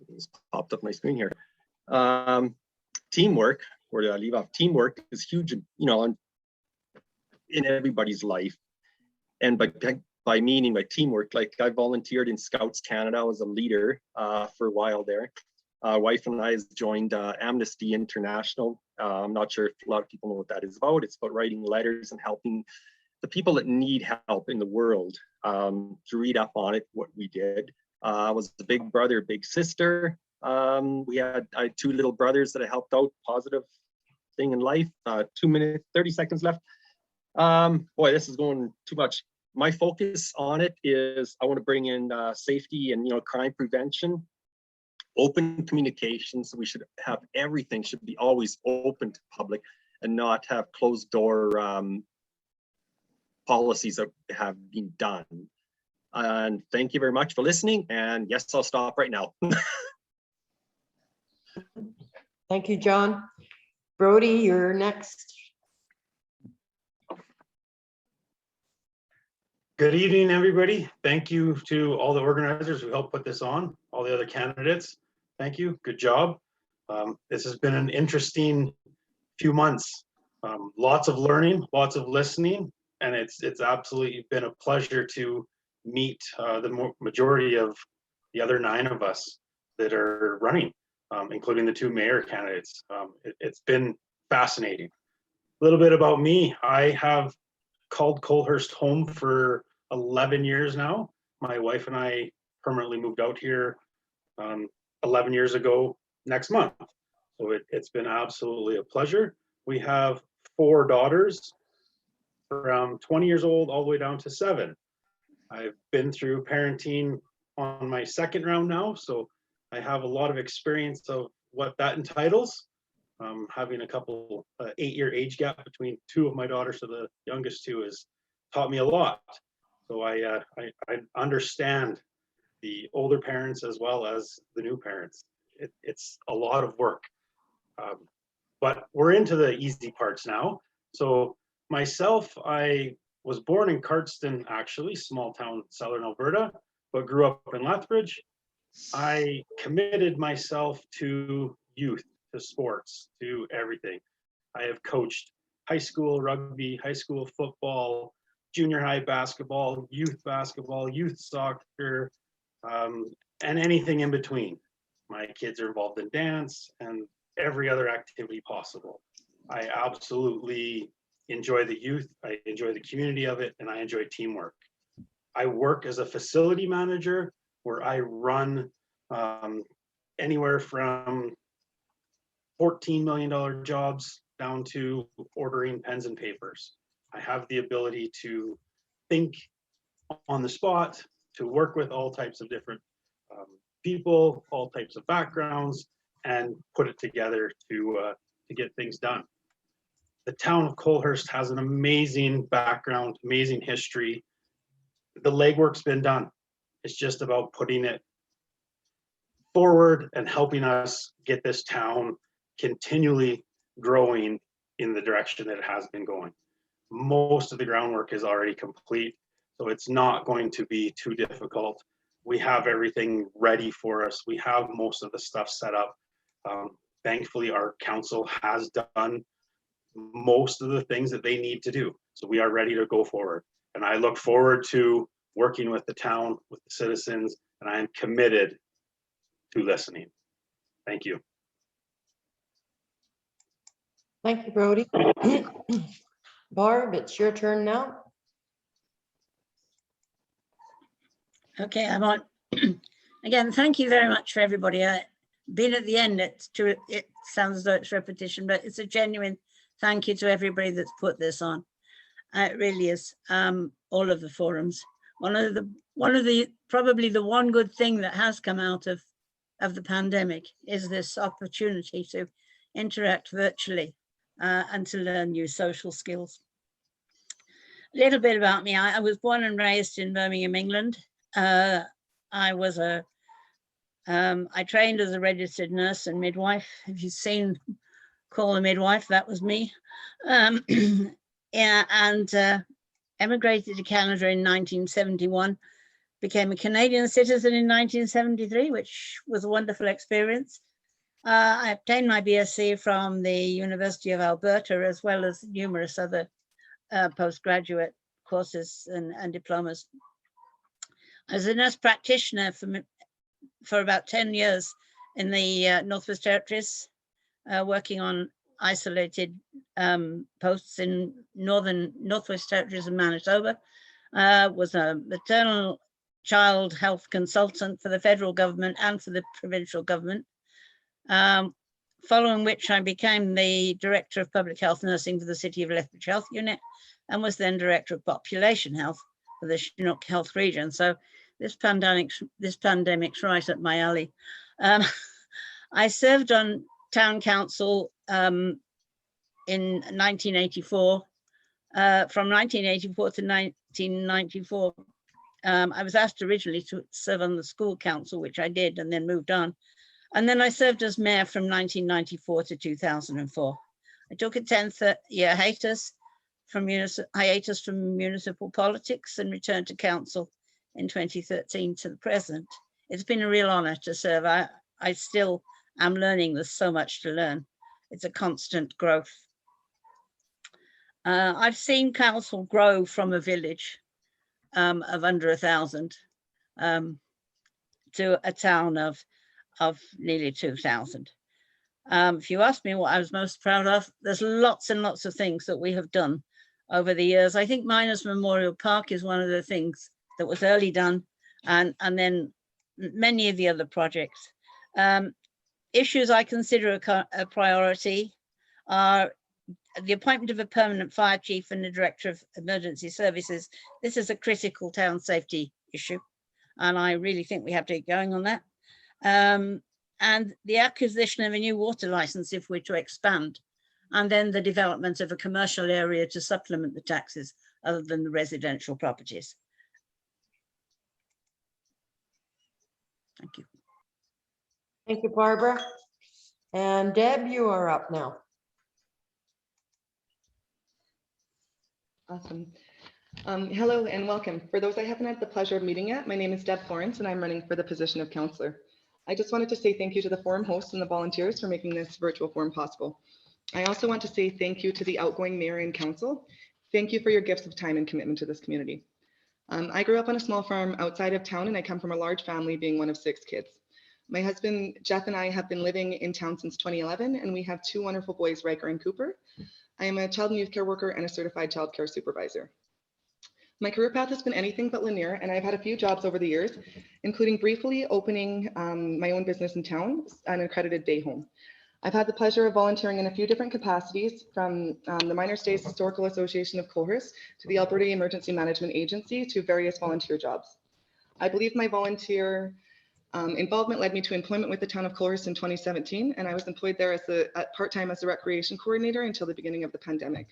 It's popped up my screen here. Teamwork, where did I leave off? Teamwork is huge, you know, in everybody's life. And by meaning by teamwork, like I volunteered in Scouts Canada. I was a leader for a while there. Wife and I has joined Amnesty International. I'm not sure if a lot of people know what that is about. It's about writing letters and helping the people that need help in the world. To read up on it, what we did. I was the big brother, big sister. I had two little brothers that I helped out. Positive thing in life. 2 minutes, 30 seconds left. Boy, this is going too much. My focus on it is I want to bring in safety and, you know, crime prevention, open communication. So we should have everything should be always open to public and not have closed door policies that have been done. And thank you very much for listening. And yes, I'll stop right now. Thank you, John. Brody, you're next. Good evening, everybody. Thank you to all the organizers who helped put this on, all the other candidates. Thank you. Good job. This has been an interesting few months. Lots of learning, lots of listening, and it's absolutely been a pleasure to meet the majority of the other 9 of us that are running, including the 2 mayor candidates. It's been fascinating. A little bit about me. I have called Coalhurst home for 11 years now. My wife and I permanently moved out here 11 years ago next month. So it's been absolutely a pleasure. We have 4 daughters from 20 years old all the way down to 7. I've been through parenting on my 2nd round now, so I have a lot of experience of what that entitles. Having a couple 8-year age gap between 2 of my daughters, so the youngest 2 has taught me a lot. So I understand the older parents as well as the new parents. It's a lot of work, but we're into the easy parts now. So myself, I was born in Cardston, actually, small town, southern Alberta, but grew up in Lethbridge. I committed myself to youth, to sports, to everything. I have coached high school rugby, high school football, junior high basketball, youth soccer, and anything in between. My kids are involved in dance and every other activity possible. I absolutely enjoy the youth, I enjoy the community of it, and I enjoy teamwork. I work as a facility manager where I run anywhere from $14 million jobs down to ordering pens and papers. I have the ability to think on the spot, to work with all types of different people, all types of backgrounds, and put it together to get things done. The town of Coalhurst has an amazing background, amazing history. The legwork's been done. It's just about putting it forward and helping us get this town continually growing in the direction that it has been going. Most of the groundwork is already complete, so it's not going to be too difficult. We have everything ready for us. We have most of the stuff set up. Thankfully, our council has done most of the things that they need to do. So we are ready to go forward. And I look forward to working with the town, with the citizens, and I am committed to listening. Thank you. Thank you, Brody. Barb, it's your turn now. Okay, I'm on. Again, thank you very much for everybody. Being at the end, it sounds as though it's repetition, but it's a genuine thank you to everybody that's put this on. It really is. All of the forums. Probably the one good thing that has come out of the pandemic is this opportunity to interact virtually and to learn new social skills. A little bit about me. I was born and raised in Birmingham, England. I trained as a registered nurse and midwife. If you've seen Call a Midwife, that was me. Yeah, and emigrated to Canada in 1971 Became a Canadian citizen in 1973, which was a wonderful experience. I obtained my BSc from the University of Alberta, as well as numerous other postgraduate courses and diplomas. I was a nurse practitioner for about 10 years in the Northwest Territories, working on isolated posts in Northwest Territories and Manitoba. Was a maternal child health consultant for the federal government and for the provincial government. Following which I became the Director of Public Health Nursing for the City of Lethbridge Health Unit, and was then Director of Population Health for the Chinook Health Region. So this pandemic's right up my alley. I served on town council in 1984. From 1984 to 1994, I was asked originally to serve on the school council, which I did, and then moved on. And then I served as mayor from 1994 to 2004. I took a 10-year hiatus from municipal politics and returned to council in 2013 to the present. It's been a real honor to serve. I still am learning. There's so much to learn. It's a constant growth. I've seen council grow from a village of under 1,000 to a town of nearly 2,000. If you ask me what I was most proud of, there's lots and lots of things that we have done over the years. I think Miners Memorial Park is one of the things that was early done, and then many of the other projects. Issues I consider a priority are the appointment of a permanent fire chief and the director of emergency services. This is a critical town safety issue, and I really think we have to get going on that. And the acquisition of a new water license if we're to expand, and then the development of a commercial area to supplement the taxes other than the residential properties. Thank you. Thank you, Barbara. And Deb, you are up now. Awesome. Hello and welcome. For those I haven't had the pleasure of meeting yet, my name is Deb Florence and I'm running for the position of councillor. I just wanted to say thank you to the forum hosts and the volunteers for making this virtual forum possible. I also want to say thank you to the outgoing mayor and council. Thank you for your gifts of time and commitment to this community. I grew up on a small farm outside of town and I come from a large family, being one of 6 kids. My husband, Jeff, and I have been living in town since 2011 and we have 2 wonderful boys, Riker and Cooper. I am a child and youth care worker and a certified child care supervisor. My career path has been anything but linear, and I've had a few jobs over the years, including briefly opening my own business in town, an accredited day home. I've had the pleasure of volunteering in a few different capacities, from the Miners Days Historical Association of Coalhurst to the Alberta Emergency Management Agency to various volunteer jobs. I believe my volunteer involvement led me to employment with the town of Coalhurst in 2017, and I was employed there as part-time as a recreation coordinator until the beginning of the pandemic.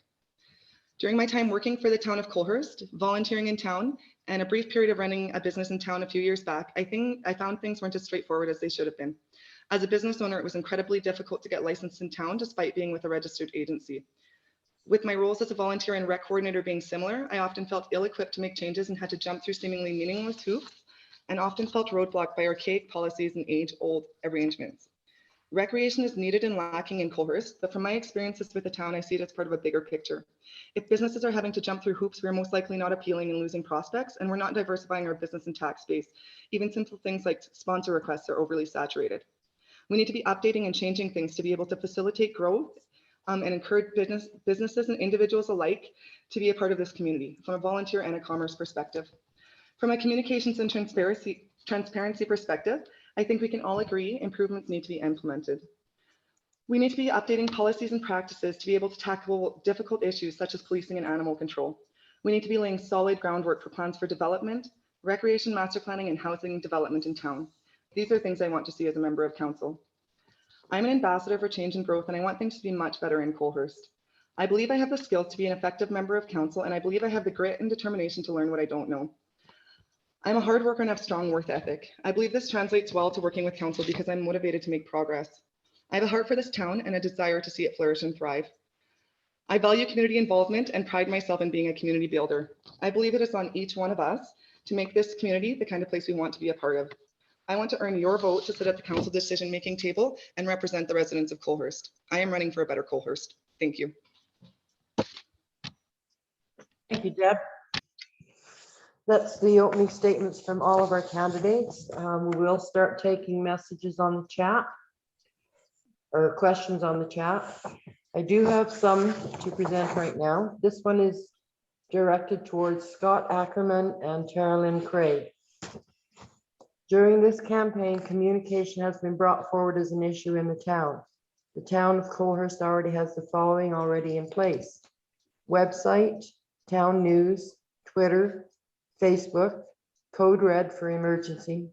During my time working for the town of Coalhurst, volunteering in town, and a brief period of running a business in town a few years back, I found things weren't as straightforward as they should have been. As a business owner, it was incredibly difficult to get licensed in town despite being with a registered agency. With my roles as a volunteer and rec coordinator being similar, I often felt ill-equipped to make changes and had to jump through seemingly meaningless hoops, and often felt roadblocked by archaic policies and age-old arrangements. Recreation is needed and lacking in Coalhurst, but from my experiences with the town, I see it as part of a bigger picture. If businesses are having to jump through hoops, we're most likely not appealing and losing prospects, and we're not diversifying our business and tax base. Even simple things like sponsor requests are overly saturated. We need to be updating and changing things to be able to facilitate growth and encourage businesses and individuals alike to be a part of this community from a volunteer and a commerce perspective. From a communications and transparency perspective, I think we can all agree improvements need to be implemented. We need to be updating policies and practices to be able to tackle difficult issues such as policing and animal control. We need to be laying solid groundwork for plans for development, recreation master planning, and housing development in town. These are things I want to see as a member of council. I'm an ambassador for change and growth, and I want things to be much better in Coalhurst. I believe I have the skills to be an effective member of council, and I believe I have the grit and determination to learn what I don't know. I'm a hard worker and have strong work ethic. I believe this translates well to working with council because I'm motivated to make progress. I have a heart for this town and a desire to see it flourish and thrive. I value community involvement and pride myself in being a community builder. I believe it is on each one of us to make this community the kind of place we want to be a part of. I want to earn your vote to sit at the council decision-making table and represent the residents of Coalhurst. I am running for a better Coalhurst. Thank you. Thank you, Deb. That's the opening statements from all of our candidates. We will start taking messages on the chat or questions on the chat. I do have some to present right now. This one is directed towards Scott Ackerman and Taralyn Craig. During this campaign, communication has been brought forward as an issue in the town. The town of Coalhurst already has the following already in place: website, town news, Twitter, Facebook, code red for emergency,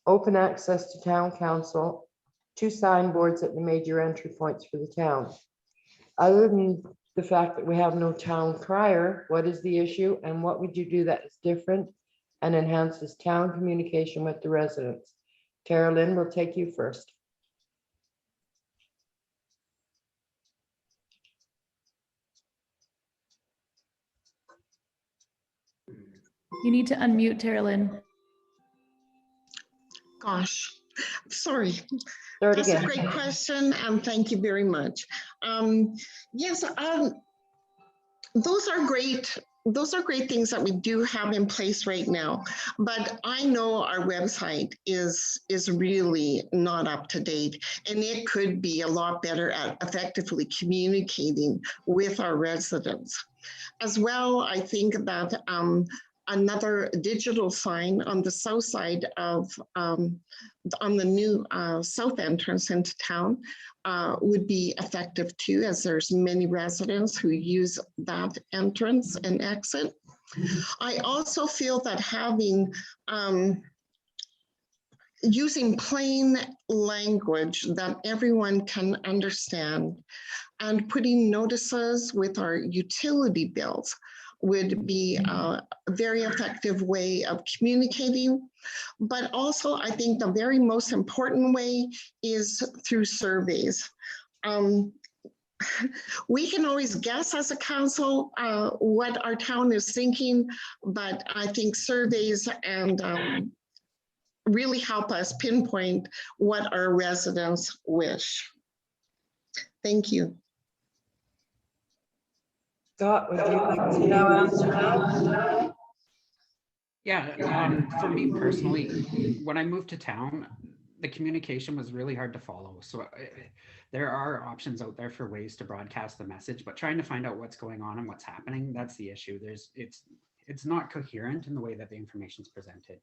open access to town council, 2 signboards at the major entry points for the town. Other than the fact that we have no town crier, what is the issue and what would you do that is different and enhances town communication with the residents? Taralyn, will take you first. You need to unmute, Taralyn. Gosh, sorry. Start That's again. a great question, and thank you very much. Yes, those are great. Those are great things that we do have in place right now. But I know our website is really not up to date, and it could be a lot better at effectively communicating with our residents. As well, I think that another digital sign on the south side of, on the new south entrance into town would be effective too, as there's many residents who use that entrance and exit. I also feel that having, using plain language that everyone can understand and putting notices with our utility bills would be a very effective way of communicating. But also, I think the very most important way is through surveys. We can always guess as a council what our town is thinking, but I think surveys and really help us pinpoint what our residents wish. Thank you. Scott, would you like to now answer that? Yeah, for me personally, when I moved to town, the communication was really hard to follow. So there are options out there for ways to broadcast the message, but trying to find out what's going on and what's happening, that's the issue. It's not coherent in the way that the information is presented.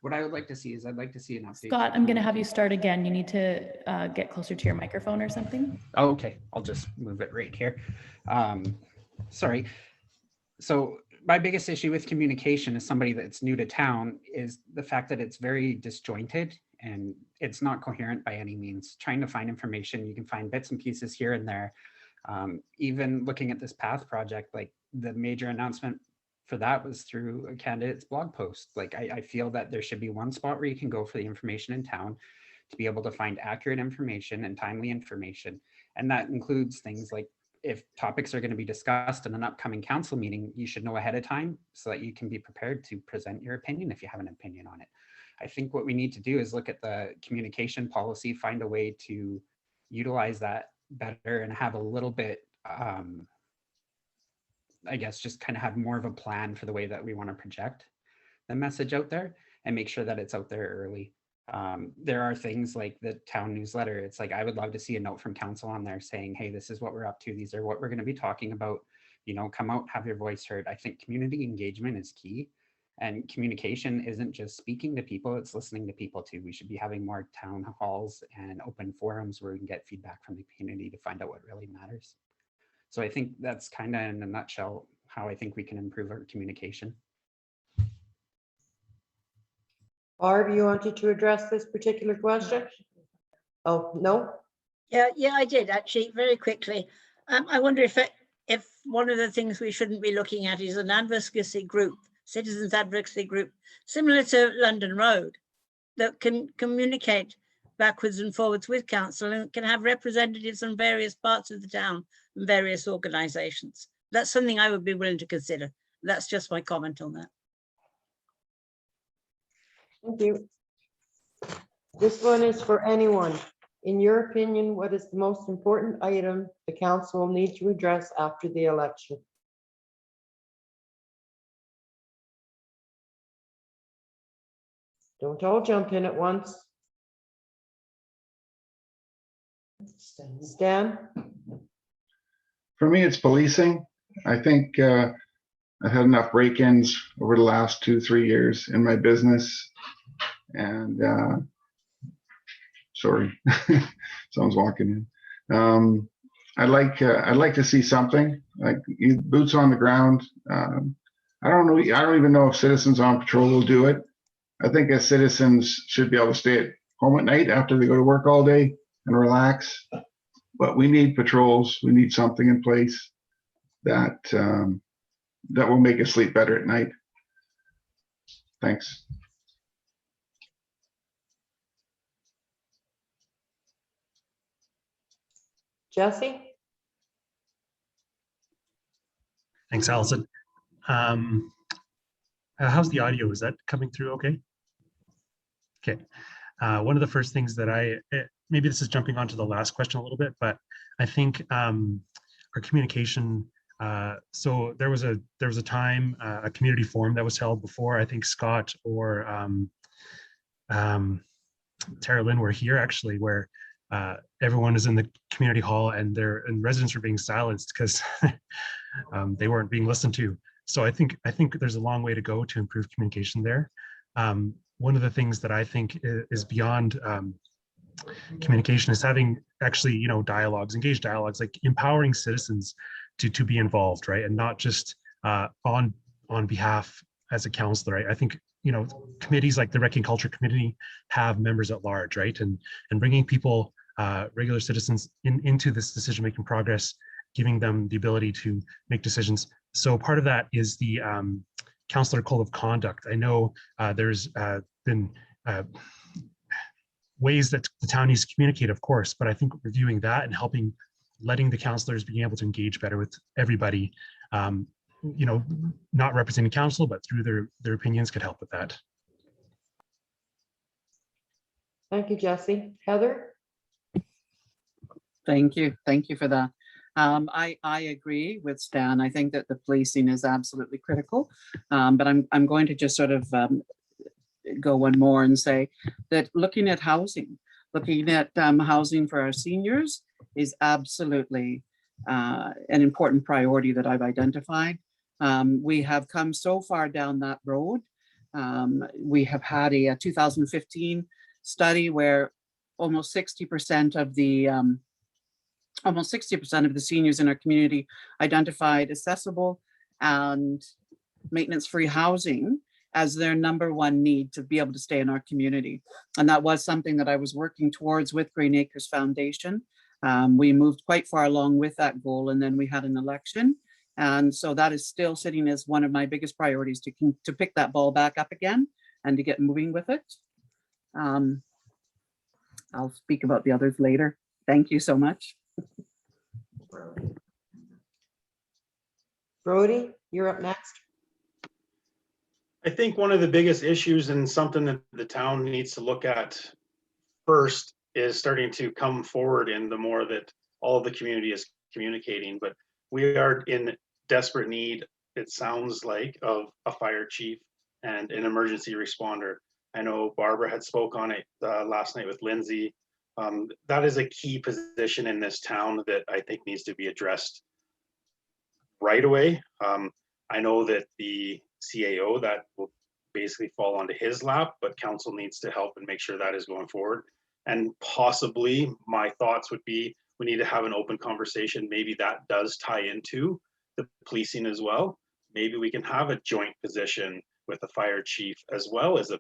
What I would like to see is I'd like to see an update. Scott, I'm going to have you start again. You need to get closer to your microphone or something. Oh, okay, I'll just move it right here. Sorry. So my biggest issue with communication as somebody that's new to town is the fact that it's very disjointed and it's not coherent by any means. Trying to find information, you can find bits and pieces here and there. Even looking at this PATH project, like the major announcement for that was through a candidate's blog post. Like I feel that there should be one spot where you can go for the information in town to be able to find accurate information and timely information. And that includes things like if topics are going to be discussed in an upcoming council meeting, you should know ahead of time so that you can be prepared to present your opinion if you have an opinion on it. I think what we need to do is look at the communication policy, find a way to utilize that better and have a little bit, I guess, just kind of have more of a plan for the way that we want to project the message out there and make sure that it's out there early. There are things like the town newsletter. It's like, I would love to see a note from council on there saying, hey, this is what we're up to. These are what we're going to be talking about. You know, come out, have your voice heard. I think community engagement is key. And communication isn't just speaking to people, it's listening to people too. We should be having more town halls and open forums where we can get feedback from the community to find out what really matters. So I think that's kind of in a nutshell how I think we can improve our communication. Barb, you wanted to address this particular question? Oh, no? Yeah, I did actually, very quickly. I wonder if one of the things we shouldn't be looking at is an advocacy group, citizens advocacy group, similar to London Road, that can communicate backwards and forwards with council and can have representatives from various parts of the town and various organisations. That's something I would be willing to consider. That's just my comment on that. Thank you. This one is for anyone. In your opinion, what is the most important item the council will need to address after the election? Don't all jump in at once. Stan? For me, it's policing. I think I've had enough break-ins over the last 2-3 years in my business. And sorry, someone's walking in. I'd like to see something like boots on the ground. I don't know. I don't even know if citizens on patrol will do it. I think as citizens should be able to stay at home at night after they go to work all day and relax. But we need patrols. We need something in place that that will make us sleep better at night. Thanks. Jesse? Thanks, Allison. How's the audio? Is that coming through okay? Okay. One of the first things that maybe this is jumping onto the last question a little bit, but I think our communication, so there was a time, a community forum that was held before, I think Scott or Taralyn were here actually, where everyone is in the community hall and residents were being silenced because they weren't being listened to. So I think there's a long way to go to improve communication there. One of the things that I think is beyond communication is having actually, dialogues, engaged dialogues, like empowering citizens to be involved, right? And not just on behalf as a councillor, right? I think, committees like the Rec and Culture Committee have members at large, right? And bringing people, regular citizens into this decision-making progress, giving them the ability to make decisions. So part of that is the Councillor Code of Conduct. I know there's been ways that the town needs to communicate, of course, but I think reviewing that and letting the councillors being able to engage better with everybody, not representing council, but through their opinions could help with that. Thank you, Jesse. Heather? Thank you. Thank you for that. I agree with Stan. I think that the policing is absolutely critical, but I'm going to just sort of go one more and say that looking at housing for our seniors is absolutely an important priority that I've identified. We have come so far down that road. We have had a 2015 study where almost 60% of the seniors in our community identified accessible and maintenance-free housing as their #1 need to be able to stay in our community. And that was something that I was working towards with Green Acres Foundation. We moved quite far along with that goal, and then we had an election. And so that is still sitting as one of my biggest priorities to pick that ball back up again and to get moving with it. I'll speak about the others later. Thank you so much. Brody, you're up next. I think one of the biggest issues and something that the town needs to look at first is starting to come forward in the more that all of the community is communicating, but we are in desperate need, it sounds like, of a fire chief and an emergency responder. I know Barbara had spoke on it last night with Lindsay. That is a key position in this town that I think needs to be addressed right away. I know that the CAO, that will basically fall onto his lap, but council needs to help and make sure that is going forward. And possibly my thoughts would be, we need to have an open conversation. Maybe that does tie into the policing as well. Maybe we can have a joint position with the fire chief as well as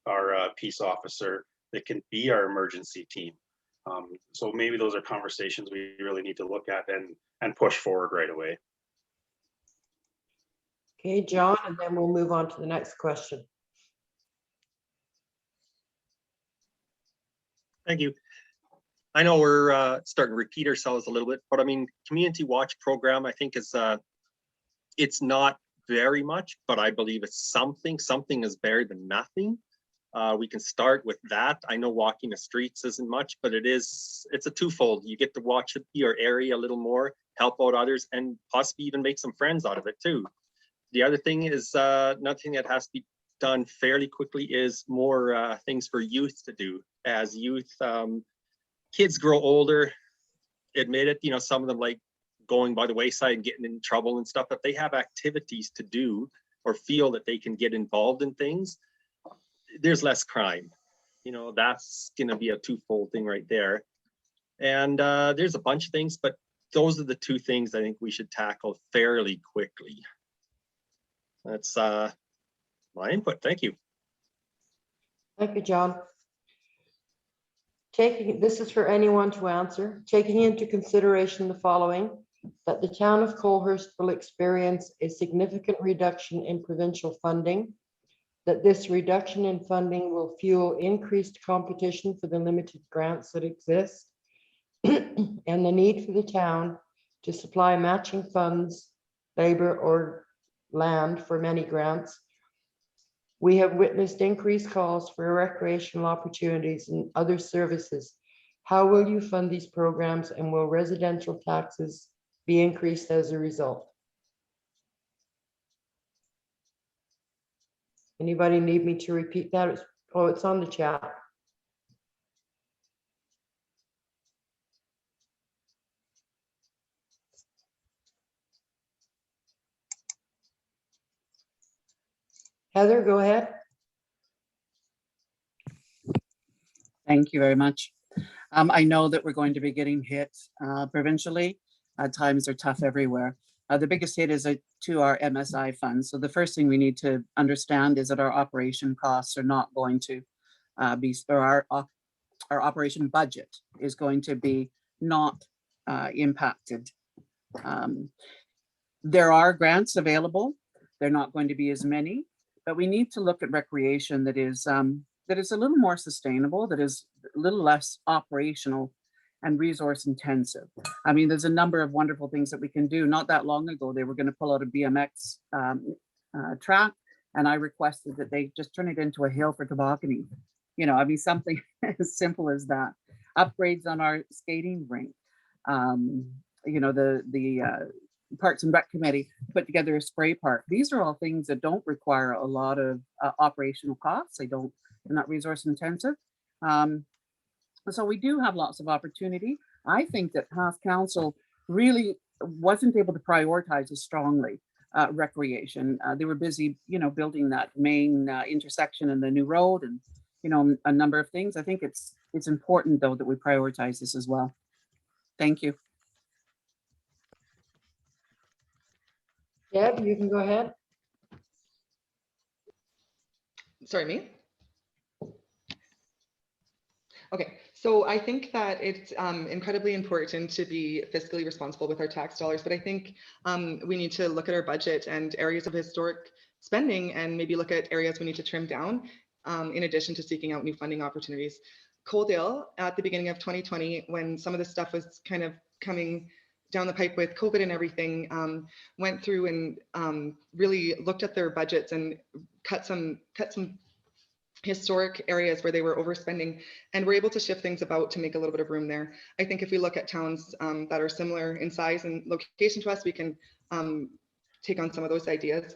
our peace officer that can be our emergency team. So maybe those are conversations we really need to look at and push forward right away. Okay, John, and then we'll move on to the next question. Thank you. I know we're starting to repeat ourselves a little bit, but I mean, community watch program, I think is, it's not very much, but I believe it's something. Something is better than nothing. We can start with that. I know walking the streets isn't much, but it's a twofold. You get to watch your area a little more, help out others, and possibly even make some friends out of it too. The other thing is, another thing that has to be done fairly quickly is more things for youth to do. As youth, kids grow older, admit it, you know, some of them like going by the wayside and getting in trouble and stuff. If they have activities to do or feel that they can get involved in things, there's less crime. You know, that's going to be a twofold thing right there. And there's a bunch of things, but those are the two things I think we should tackle fairly quickly. That's my input. Thank you. Thank you, John. This is for anyone to answer. Taking into consideration the following, that the town of Coalhurst will experience a significant reduction in provincial funding, that this reduction in funding will fuel increased competition for the limited grants that exist, and the need for the town to supply matching funds, labor, or land for many grants. We have witnessed increased calls for recreational opportunities and other services. How will you fund these programs, and will residential taxes be increased as a result? Anybody need me to repeat that? It's on the chat. Heather, go ahead. Thank you very much. I know that we're going to be getting hit provincially. Times are tough everywhere. The biggest hit is to our MSI funds. So the first thing we need to understand is that our operation costs are not going to or our operation budget is going to be not impacted. There are grants available. They're not going to be as many, but we need to look at recreation that is a little more sustainable, that is a little less operational and resource intensive. I mean, there's a number of wonderful things that we can do. Not that long ago, they were going to pull out a BMX track, and I requested that they just turn it into a hill for tobogganing. You know, I mean, something as simple as that. Upgrades on our skating rink. You know, the Parks and Rec Committee put together a spray park. These are all things that don't require a lot of operational costs. They're not resource intensive. So we do have lots of opportunity. I think that past council really wasn't able to prioritize as strongly recreation. They were busy, you know, building that main intersection and the new road and, you know, a number of things. I think it's important though that we prioritize this as well. Thank you. Deb, you can go ahead. Sorry, me? Okay, so I think that it's incredibly important to be fiscally responsible with our tax dollars, but I think we need to look at our budget and areas of historic spending and maybe look at areas we need to trim down in addition to seeking out new funding opportunities. Coaldale at the beginning of 2020, when some of this stuff was kind of coming down the pipe with COVID and everything, went through and really looked at their budgets and cut some historic areas where they were overspending, and we're able to shift things about to make a little bit of room there. I think if we look at towns that are similar in size and location to us, we can take on some of those ideas.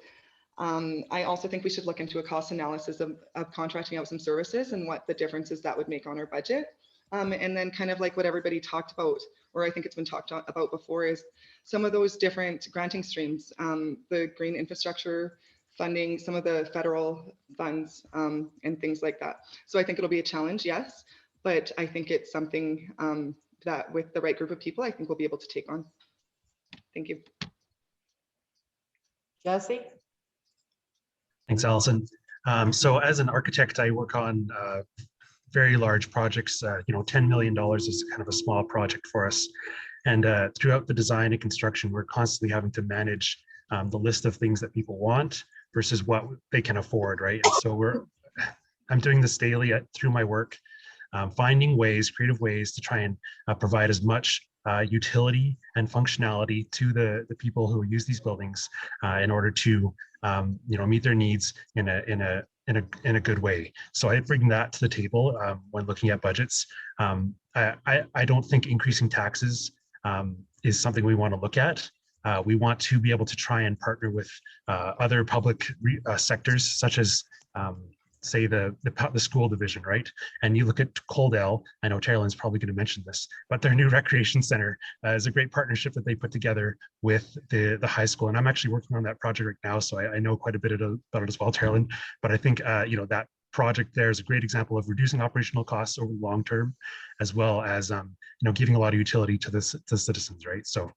I also think we should look into a cost analysis of contracting out some services and what the differences that would make on our budget. And then kind of like what everybody talked about, or I think it's been talked about before, is some of those different granting streams, the green infrastructure funding, some of the federal funds and things like that. So I think it'll be a challenge, yes, but I think it's something that with the right group of people, I think we'll be able to take on. Thank you. Jesse? Thanks, Allison. So as an architect, I work on very large projects. You know, $10 million is kind of a small project for us. And throughout the design and construction, we're constantly having to manage the list of things that people want versus what they can afford, right? And so I'm doing this daily through my work, finding ways, creative ways to try and provide as much utility and functionality to the people who use these buildings in order to you know, meet their needs in a in a good way. So I bring that to the table when looking at budgets. I don't think increasing taxes is something we want to look at. We want to be able to try and partner with other public sectors, such as say the school division, right? And you look at Coaldale, I know Taralyn's probably going to mention this, but their new recreation center is a great partnership that they put together with the high school. And I'm actually working on that project right now, so I know quite a bit about it as well, Taralyn. But I think you know, that project there is a great example of reducing operational costs over the long term, as well as you know, giving a lot of utility to to citizens, right? So.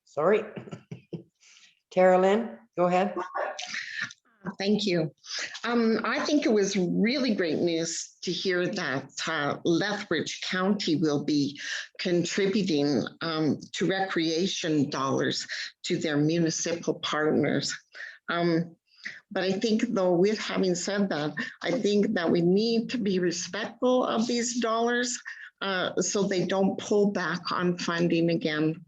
Sorry. Taralyn, go ahead. Thank you. I think it was really great news to hear that Lethbridge County will be contributing to recreation dollars to their municipal partners. But I think, though, with having said that, I think that we need to be respectful of these dollars so they don't pull back on funding again.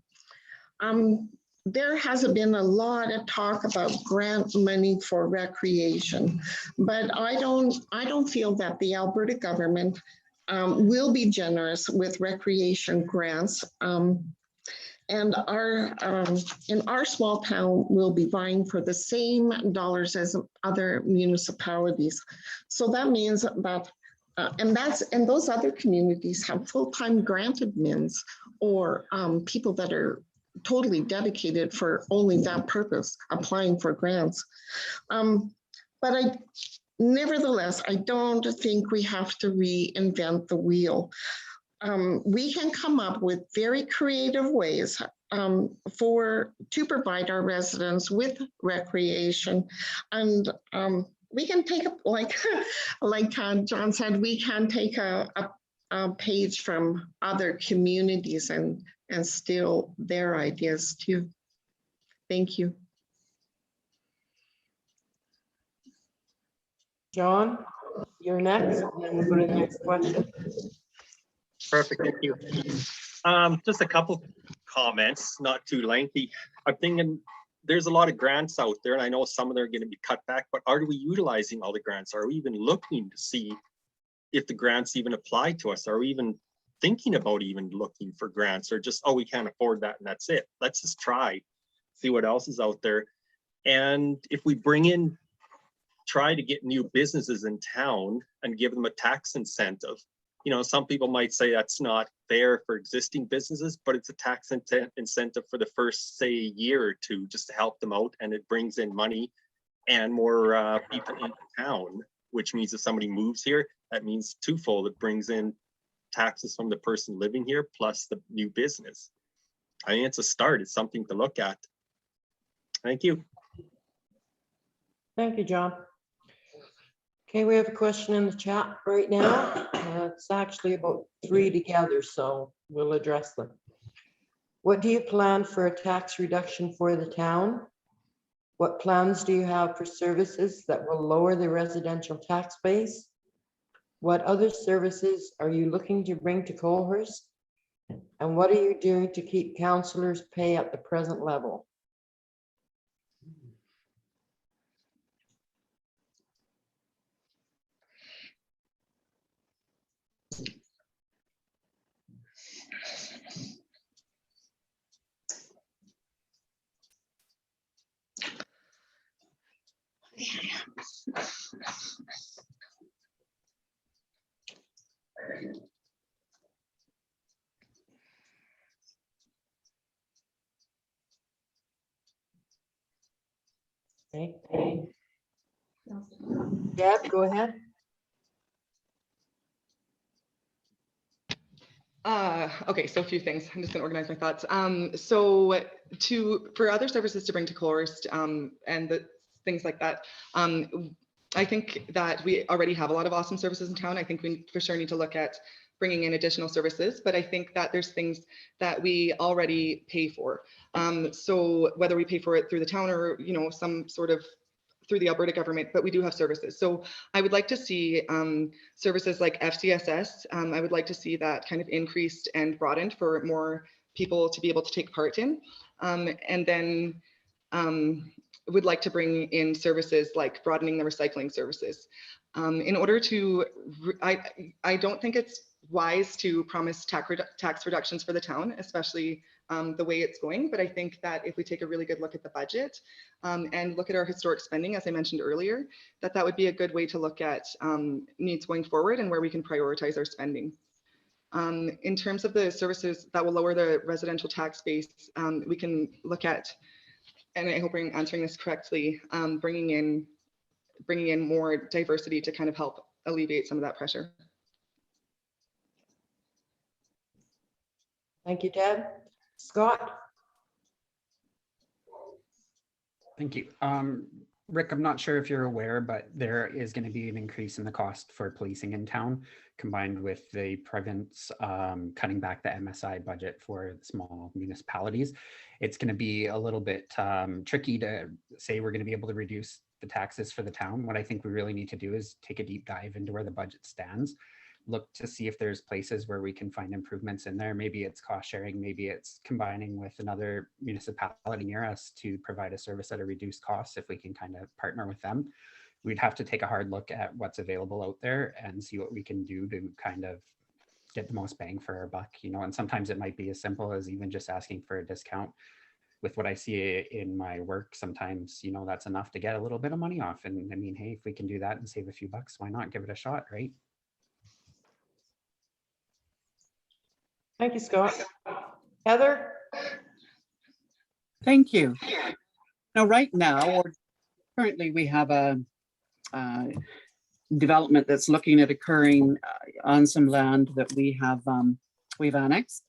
There has been a lot of talk about grant money for recreation, but I don't feel that the Alberta government will be generous with recreation grants. And in our small town, we'll be vying for the same dollars as other municipalities. So that means that, and those other communities have full-time grant admins or people that are totally dedicated for only that purpose, applying for grants. But nevertheless, I don't think we have to reinvent the wheel. We can come up with very creative ways to provide our residents with recreation. And we can take, like John said, we can take a page from other communities and steal their ideas too. Thank you. John, you're next, and then we'll go to the next question. Perfect, thank you. Just a couple comments, not too lengthy. I'm thinking there's a lot of grants out there, and I know some of them are going to be cut back, but are we utilizing all the grants? Are we even looking to see if the grants even apply to us? Are we even thinking about even looking for grants, or just, oh, we can't afford that and that's it? Let's just try, see what else is out there. And if we try to get new businesses in town and give them a tax incentive, you know, some people might say that's not fair for existing businesses, but it's a tax incentive for the first, say, year or two, just to help them out, and it brings in money and more people into town, which means if somebody moves here, that means twofold. It brings in taxes from the person living here plus the new business. I mean, it's a start. It's something to look at. Thank you. Thank you, John. Okay, we have a question in the chat right now. It's actually about 3 together, so we'll address them. What do you plan for a tax reduction for the town? What plans do you have for services that will lower the residential tax base? What other services are you looking to bring to Coalhurst? And what are you doing to keep councillors' pay at the present level? Okay. Deb, go ahead. Okay, so a few things. I'm just going to organize my thoughts. So for other services to bring to Coalhurst and the things like that, I think that we already have a lot of awesome services in town. I think we for sure need to look at bringing in additional services, but I think that there's things that we already pay for. So whether we pay for it through the town or, you know, some sort of through the Alberta government, but we do have services. So I would like to see services like FCSS. I would like to see that kind of increased and broadened for more people to be able to take part in. And then would like to bring in services like broadening the recycling services. In order to, I don't think it's wise to promise tax reductions for the town, especially the way it's going. But I think that if we take a really good look at the budget and look at our historic spending, as I mentioned earlier, that would be a good way to look at needs going forward and where we can prioritize our spending. In terms of the services that will lower the residential tax base, we can look at, and I hope I'm answering this correctly, bringing in more diversity to kind of help alleviate some of that pressure. Thank you, Deb. Scott? Thank you. Rick, I'm not sure if you're aware, but there is going to be an increase in the cost for policing in town, combined with the province cutting back the MSI budget for small municipalities. It's going to be a little bit tricky to say we're going to be able to reduce the taxes for the town. What I think we really need to do is take a deep dive into where the budget stands, look to see if there's places where we can find improvements in there. Maybe it's cost sharing, maybe it's combining with another municipality near us to provide a service at a reduced cost. If we can kind of partner with them, we'd have to take a hard look at what's available out there and see what we can do to kind of get the most bang for our buck, you know. And sometimes it might be as simple as even just asking for a discount. With what I see in my work, sometimes, you know, that's enough to get a little bit of money off. And I mean, hey, if we can do that and save a few bucks, why not give it a shot, right? Thank you, Scott. Heather? Thank you. Now, right now, or currently, we have a development that's looking at occurring on some land that we have we've annexed.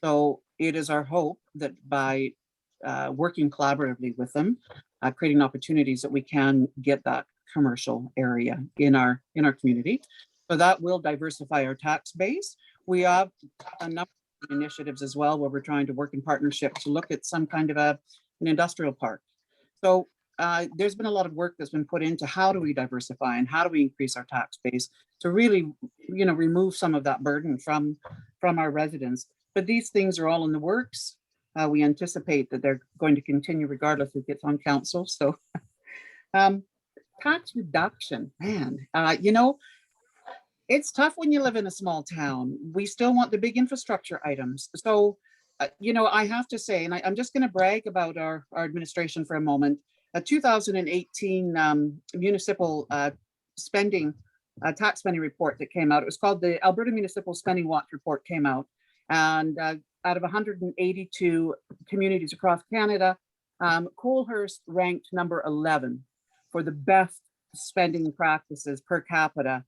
So it is our hope that by working collaboratively with them, creating opportunities that we can get that commercial area in our community. So that will diversify our tax base. We have a number of initiatives as well where we're trying to work in partnership to look at some kind of an industrial park. So there's been a lot of work that's been put into how do we diversify and how do we increase our tax base to really, you know, remove some of that burden from our residents. But these things are all in the works. We anticipate that they're going to continue regardless who gets on council. So tax reduction, man, you know, it's tough when you live in a small town. We still want the big infrastructure items. So, you know, I have to say, and I'm just going to brag about our administration for a moment. A 2018 municipal spending, tax spending report that came out. It was called the Alberta Municipal Spending Watch report came out. And out of 182 communities across Canada, Coalhurst ranked number 11 for the best spending practices per capita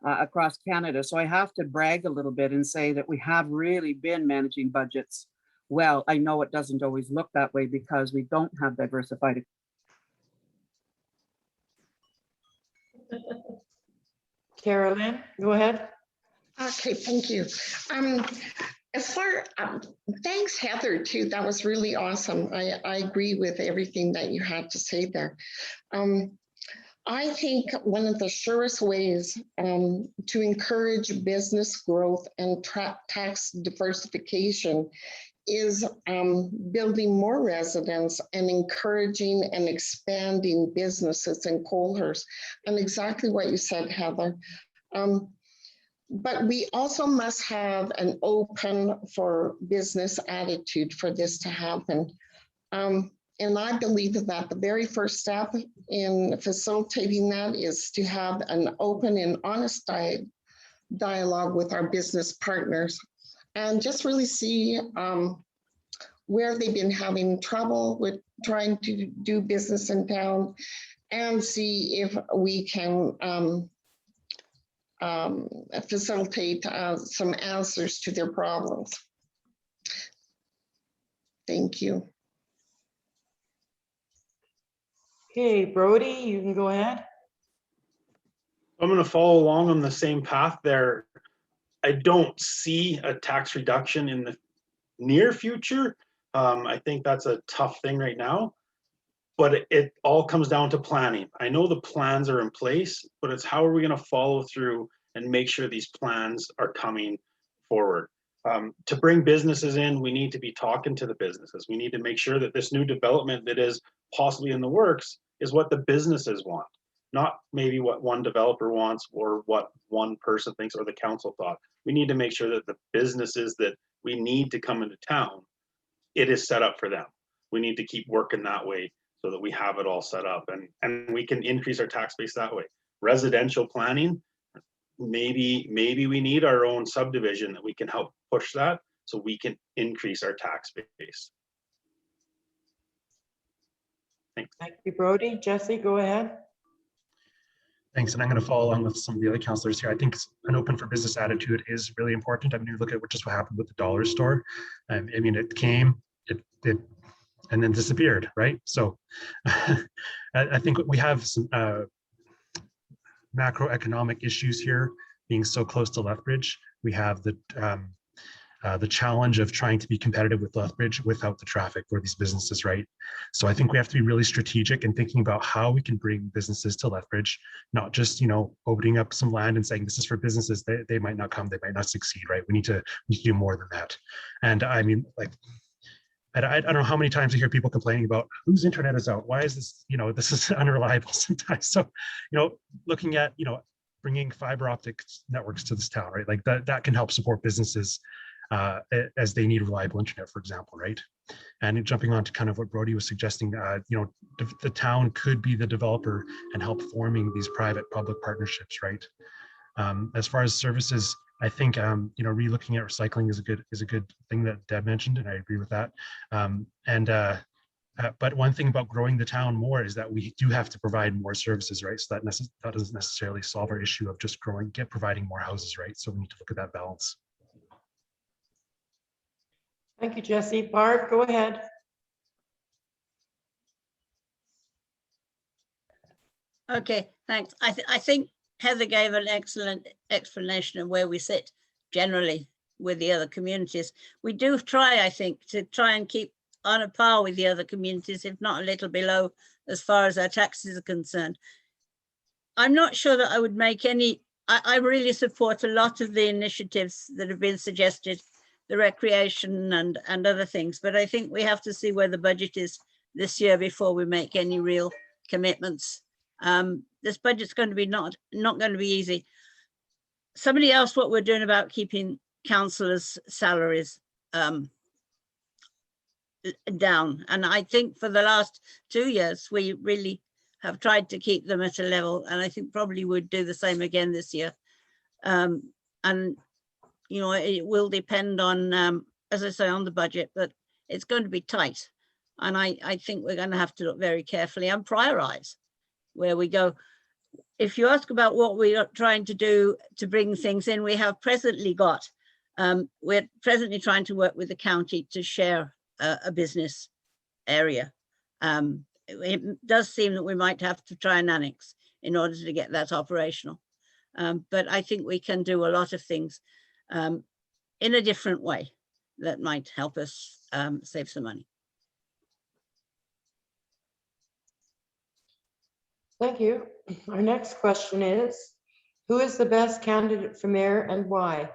across Canada. So I have to brag a little bit and say that we have really been managing budgets well. I know it doesn't always look that way because we don't have diversified. Taralyn, go ahead. Okay, thank you. Thanks, Heather, too. That was really awesome. I agree with everything that you had to say there. I think one of the surest ways to encourage business growth and tax diversification is building more residents and encouraging and expanding businesses in Coalhurst. And exactly what you said, Heather. But we also must have an open for business attitude for this to happen. And I believe that the very first step in facilitating that is to have an open and honest dialogue with our business partners and just really see where they've been having trouble with trying to do business in town and see if we can facilitate some answers to their problems. Thank you. Okay, Brody, you can go ahead. I'm going to follow along on the same path there. I don't see a tax reduction in the near future. I think that's a tough thing right now. but it all comes down to planning. I know the plans are in place, but it's how are we going to follow through and make sure these plans are coming forward. To bring businesses in, we need to be talking to the businesses. We need to make sure that this new development that is possibly in the works is what the businesses want, not maybe what one developer wants or what one person thinks or the council thought. We need to make sure that the businesses that we need to come into town, it is set up for them. We need to keep working that way so that we have it all set up and we can increase our tax base that way. Residential planning, maybe we need our own subdivision that we can help push that so we can increase our tax base. Thanks. Thank you, Brody. Jesse, go ahead. Thanks, and I'm going to follow along with some of the other councillors here. I think an open for business attitude is really important. I mean, you look at just what happened with the dollar store. I mean, it came, it and then disappeared, right? So I think we have some macroeconomic issues here being so close to Lethbridge. We have the challenge of trying to be competitive with Lethbridge without the traffic for these businesses, right? So I think we have to be really strategic in thinking about how we can bring businesses to Lethbridge, not just, you know, opening up some land and saying this is for businesses. They might not come, they might not succeed, right? We need to do more than that. And I mean, like, I don't know how many times I hear people complaining about whose internet is out. Why is this, you know, this is unreliable sometimes. So, you know, looking at, you know, bringing fiber optic networks to this town, right? Like that can help support businesses as they need reliable internet, for example, right? And jumping on to kind of what Brody was suggesting, you know, the town could be the developer and help forming these private-public partnerships, right? As far as services, I think you know, re-looking at recycling is a good thing that Deb mentioned, and I agree with that. But one thing about growing the town more is that we do have to provide more services, right? So that doesn't necessarily solve our issue of just providing more houses, right? So we need to look at that balance. Thank you, Jesse. Barb, go ahead. Okay, thanks. I think Heather gave an excellent explanation of where we sit generally with the other communities. We do try, I think, to try and keep on a par with the other communities, if not a little below, as far as our taxes are concerned. I'm not sure that I would make any, I really support a lot of the initiatives that have been suggested, the recreation and other things, but I think we have to see where the budget is this year before we make any real commitments. This budget's going to be not going to be easy. Somebody asked what we're doing about keeping councillors' salaries down, and I think for the last 2 years we really have tried to keep them at a level, and I think probably would do the same again this year. And you know, it will depend on, as I say, on the budget, but it's going to be tight, and I think we're going to have to look very carefully and prioritize where we go. If you ask about what we are trying to do to bring things in, we have presently got, we're presently trying to work with the county to share a business area. It does seem that we might have to try and annex in order to get that operational. But I think we can do a lot of things in a different way that might help us save some money. Thank you. Our next question is, who is the best candidate for mayor and why?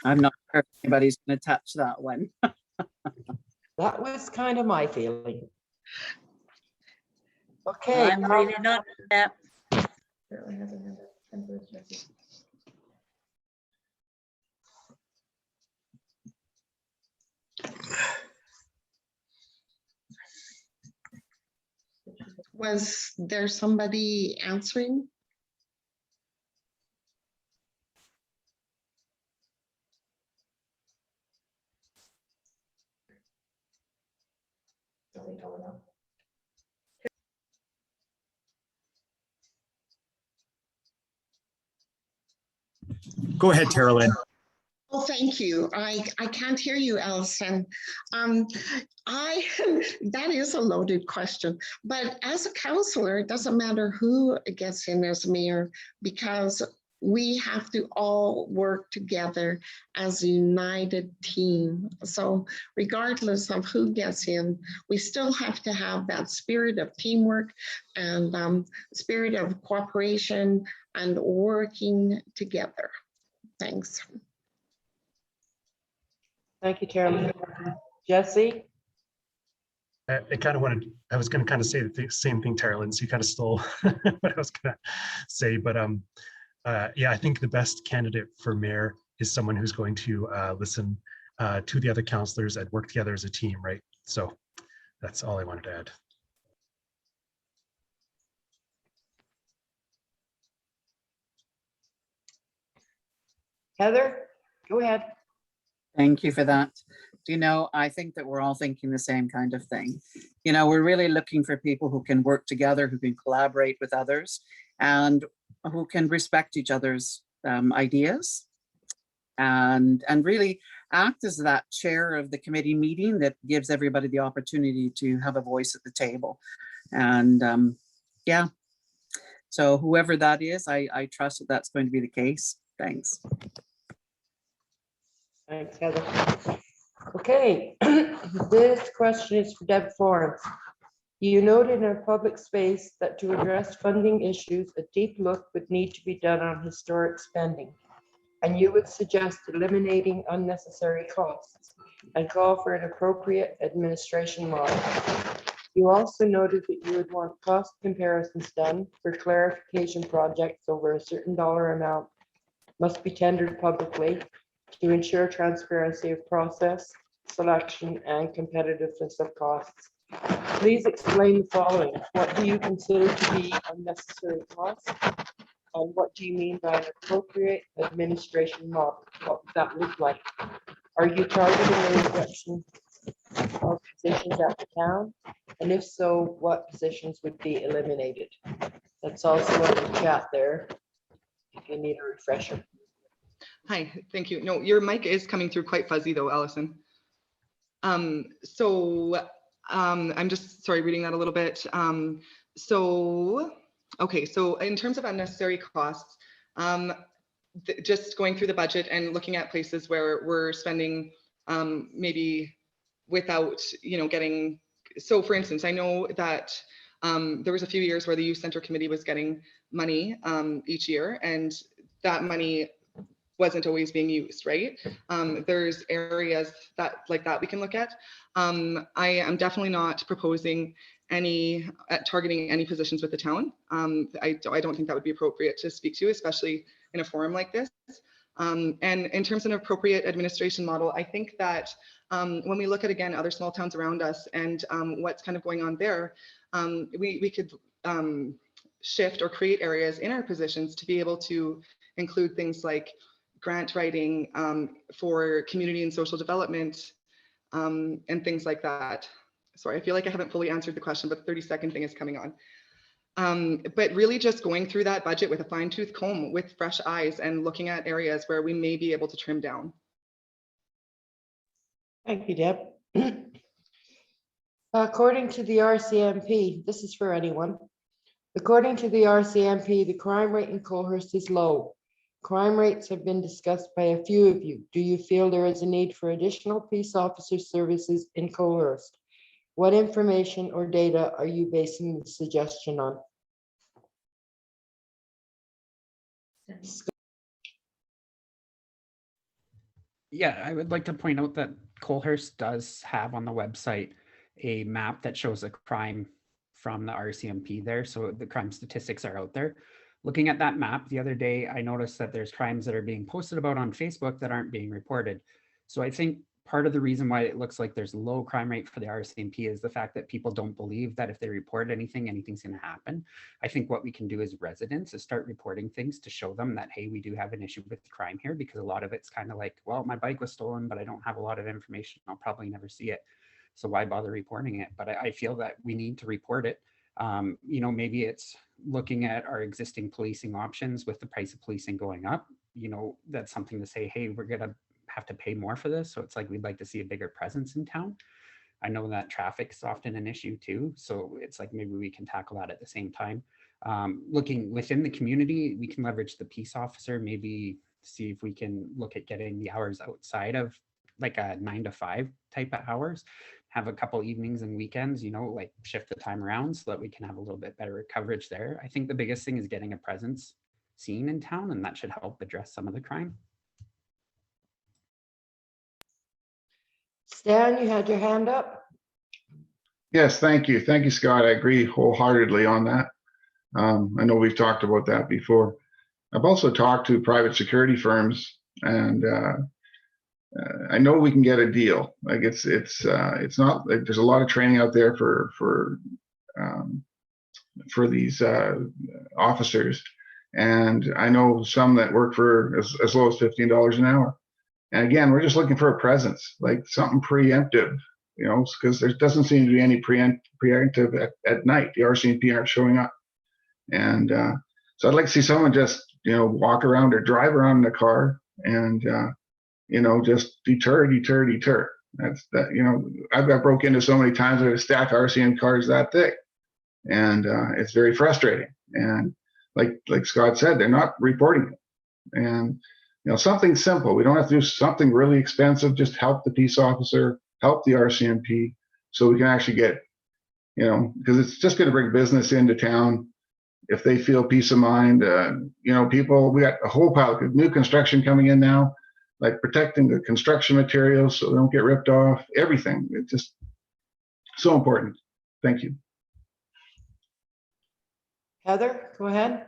I'm not sure if anybody's going to touch that one. That was kind of my feeling. Okay. I'm really not. Was there somebody answering? Go ahead, Taralyn. Oh, thank you. I can't hear you, Allison. That is a loaded question, but as a councillor, it doesn't matter who gets in as mayor, because we have to all work together as a united team. So regardless of who gets in, we still have to have that spirit of teamwork and spirit of cooperation and working together. Thanks. Thank you, Taralyn. Jesse? I kind of wanted, I was going to kind of say the same thing, Taralyn, so you kind of stole what I was going to say, but yeah, I think the best candidate for mayor is someone who's going to listen to the other councillors and work together as a team, right? So that's all I wanted to add. Heather, go ahead. Thank you for that. You know, I think that we're all thinking the same kind of thing. You know, we're really looking for people who can work together, who can collaborate with others, and who can respect each other's ideas, and really act as that chair of the committee meeting that gives everybody the opportunity to have a voice at the table. And yeah, so whoever that is, I trust that that's going to be the case. Thanks. Thanks, Heather. Okay, this question is for Deb Florence. You noted in a public space that to address funding issues, a deep look would need to be done on historic spending, and you would suggest eliminating unnecessary costs and call for an appropriate administration model. You also noted that you would want cost comparisons done for clarification projects over a certain dollar amount must be tendered publicly to ensure transparency of process, selection, and competitiveness of costs. Please explain the following. What do you consider to be unnecessary costs? And what do you mean by an appropriate administration model? What would that look like? Are you targeting a reduction of positions at the town? And if so, what positions would be eliminated? That's also on the chat there, if you need a refresher. Hi, thank you. No, your mic is coming through quite fuzzy though, Allison. I'm just, sorry, reading that a little bit. Okay, so in terms of unnecessary costs, just going through the budget and looking at places where we're spending maybe without, getting, so for instance, I know that there was a few years where the Youth Center Committee was getting money each year, and that money wasn't always being used, right? There's areas that like that we can look at. I am definitely not proposing any targeting any positions with the town. I don't think that would be appropriate to speak to, especially in a forum like this. And in terms of an appropriate administration model, I think that when we look at, again, other small towns around us and what's kind of going on there, we could shift or create areas in our positions to be able to include things like grant writing for community and social development and things like that. Sorry, I feel like I haven't fully answered the question, but the 30-second thing is coming on. But really just going through that budget with a fine-tooth comb with fresh eyes and looking at areas where we may be able to trim down. Thank you, Deb. According to the RCMP, this is for anyone. According to the RCMP, the crime rate in Coalhurst is low. Crime rates have been discussed by a few of you. Do you feel there is a need for additional police officer services in Coalhurst? What information or data are you basing the suggestion on? Yeah, I would like to point out that Coalhurst does have on the website a map that shows the crime from the RCMP there. So the crime statistics are out there. Looking at that map the other day, I noticed that there's crimes that are being posted about on Facebook that aren't being reported. So I think part of the reason why it looks like there's low crime rate for the RCMP is the fact that people don't believe that if they report anything, anything's going to happen. I think what we can do as residents is start reporting things to show them that, hey, we do have an issue with crime here, because a lot of it's kind of like, well, my bike was stolen, but I don't have a lot of information. I'll probably never see it. So why bother reporting it? But I feel that we need to report it. Maybe it's looking at our existing policing options with the price of policing going up. That's something to say, hey, we're going to have to pay more for this. So it's like, we'd like to see a bigger presence in town. I know that traffic is often an issue too. So it's like, maybe we can tackle that at the same time. Looking within the community, we can leverage the peace officer, maybe see if we can look at getting the hours outside of like a 9 to 5 type of hours, have a couple evenings and weekends, you know, like shift the time around so that we can have a little bit better coverage there. I think the biggest thing is getting a presence seen in town, and that should help address some of the crime. Stan, you had your hand up? Yes, thank you. Thank you, Scott. I agree wholeheartedly on that. I know we've talked about that before. I've also talked to private security firms, and I know we can get a deal. Like it's not like there's a lot of training out there for these officers, and I know some that work for as low as $15 an hour. And again, we're just looking for a presence, like something preemptive, you know, because there doesn't seem to be any preemptive at night. The RCMP aren't showing up, and so I'd like to see someone just, you know, walk around or drive around in a car and you know, just deter. That's that. You know, I've got broke into so many times with a stack of RCM cars that thick, and it's very frustrating. And like Scott said, they're not reporting it. And you know, something simple. We don't have to do something really expensive. Just help the peace officer, help the RCMP, so we can actually get, you know, because it's just going to bring business into town. If they feel peace of mind, you know, people. We got a whole pile of new construction coming in now, like protecting the construction materials so they don't get ripped off. Everything. It's just so important. Thank you. Heather, go ahead.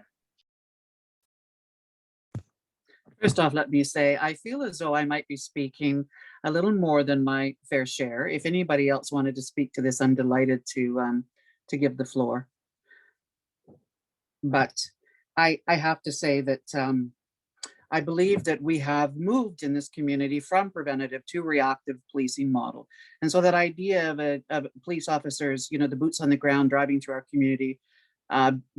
First off, let me say, I feel as though I might be speaking a little more than my fair share. If anybody else wanted to speak to this, I'm delighted to give the floor. But I have to say that I believe that we have moved in this community from preventative to reactive policing model. And so that idea of police officers, you know, the boots on the ground driving through our community,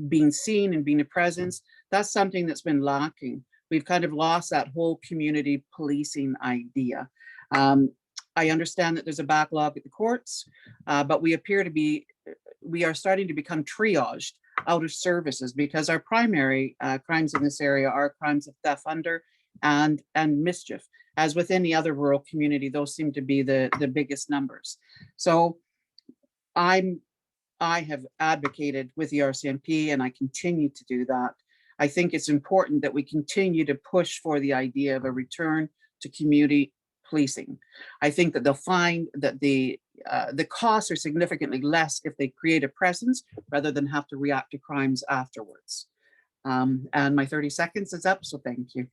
being seen and being a presence, that's something that's been lacking. We've kind of lost that whole community policing idea. I understand that there's a backlog at the courts, but we are starting to become triaged out of services because our primary crimes in this area are crimes of theft, under, and mischief. As with any other rural community, those seem to be the biggest numbers. So I have advocated with the RCMP, and I continue to do that. I think it's important that we continue to push for the idea of a return to community policing. I think that they'll find that the costs are significantly less if they create a presence rather than have to react to crimes afterwards. And my 30 seconds is up, so thank you.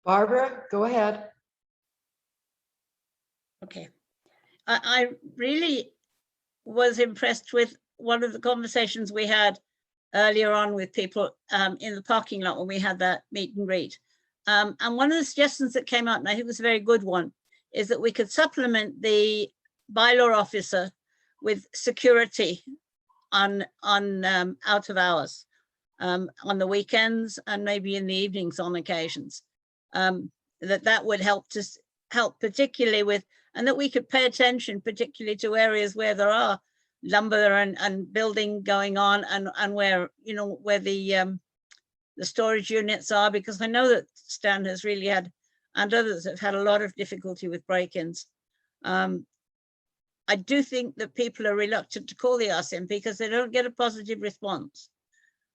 Barbara, go ahead. Okay. I really was impressed with one of the conversations we had earlier on with people in the parking lot when we had that meet and greet. And one of the suggestions that came out, and I think it was a very good one, is that we could supplement the bylaw officer with security on out of hours, on the weekends and maybe in the evenings on occasions. That would help particularly with, and that we could pay attention particularly to areas where there are lumber and building going on, and where, you know, where the storage units are, because I know that Stan has really had, and others have had, a lot of difficulty with break-ins. I do think that people are reluctant to call the RCMP because they don't get a positive response.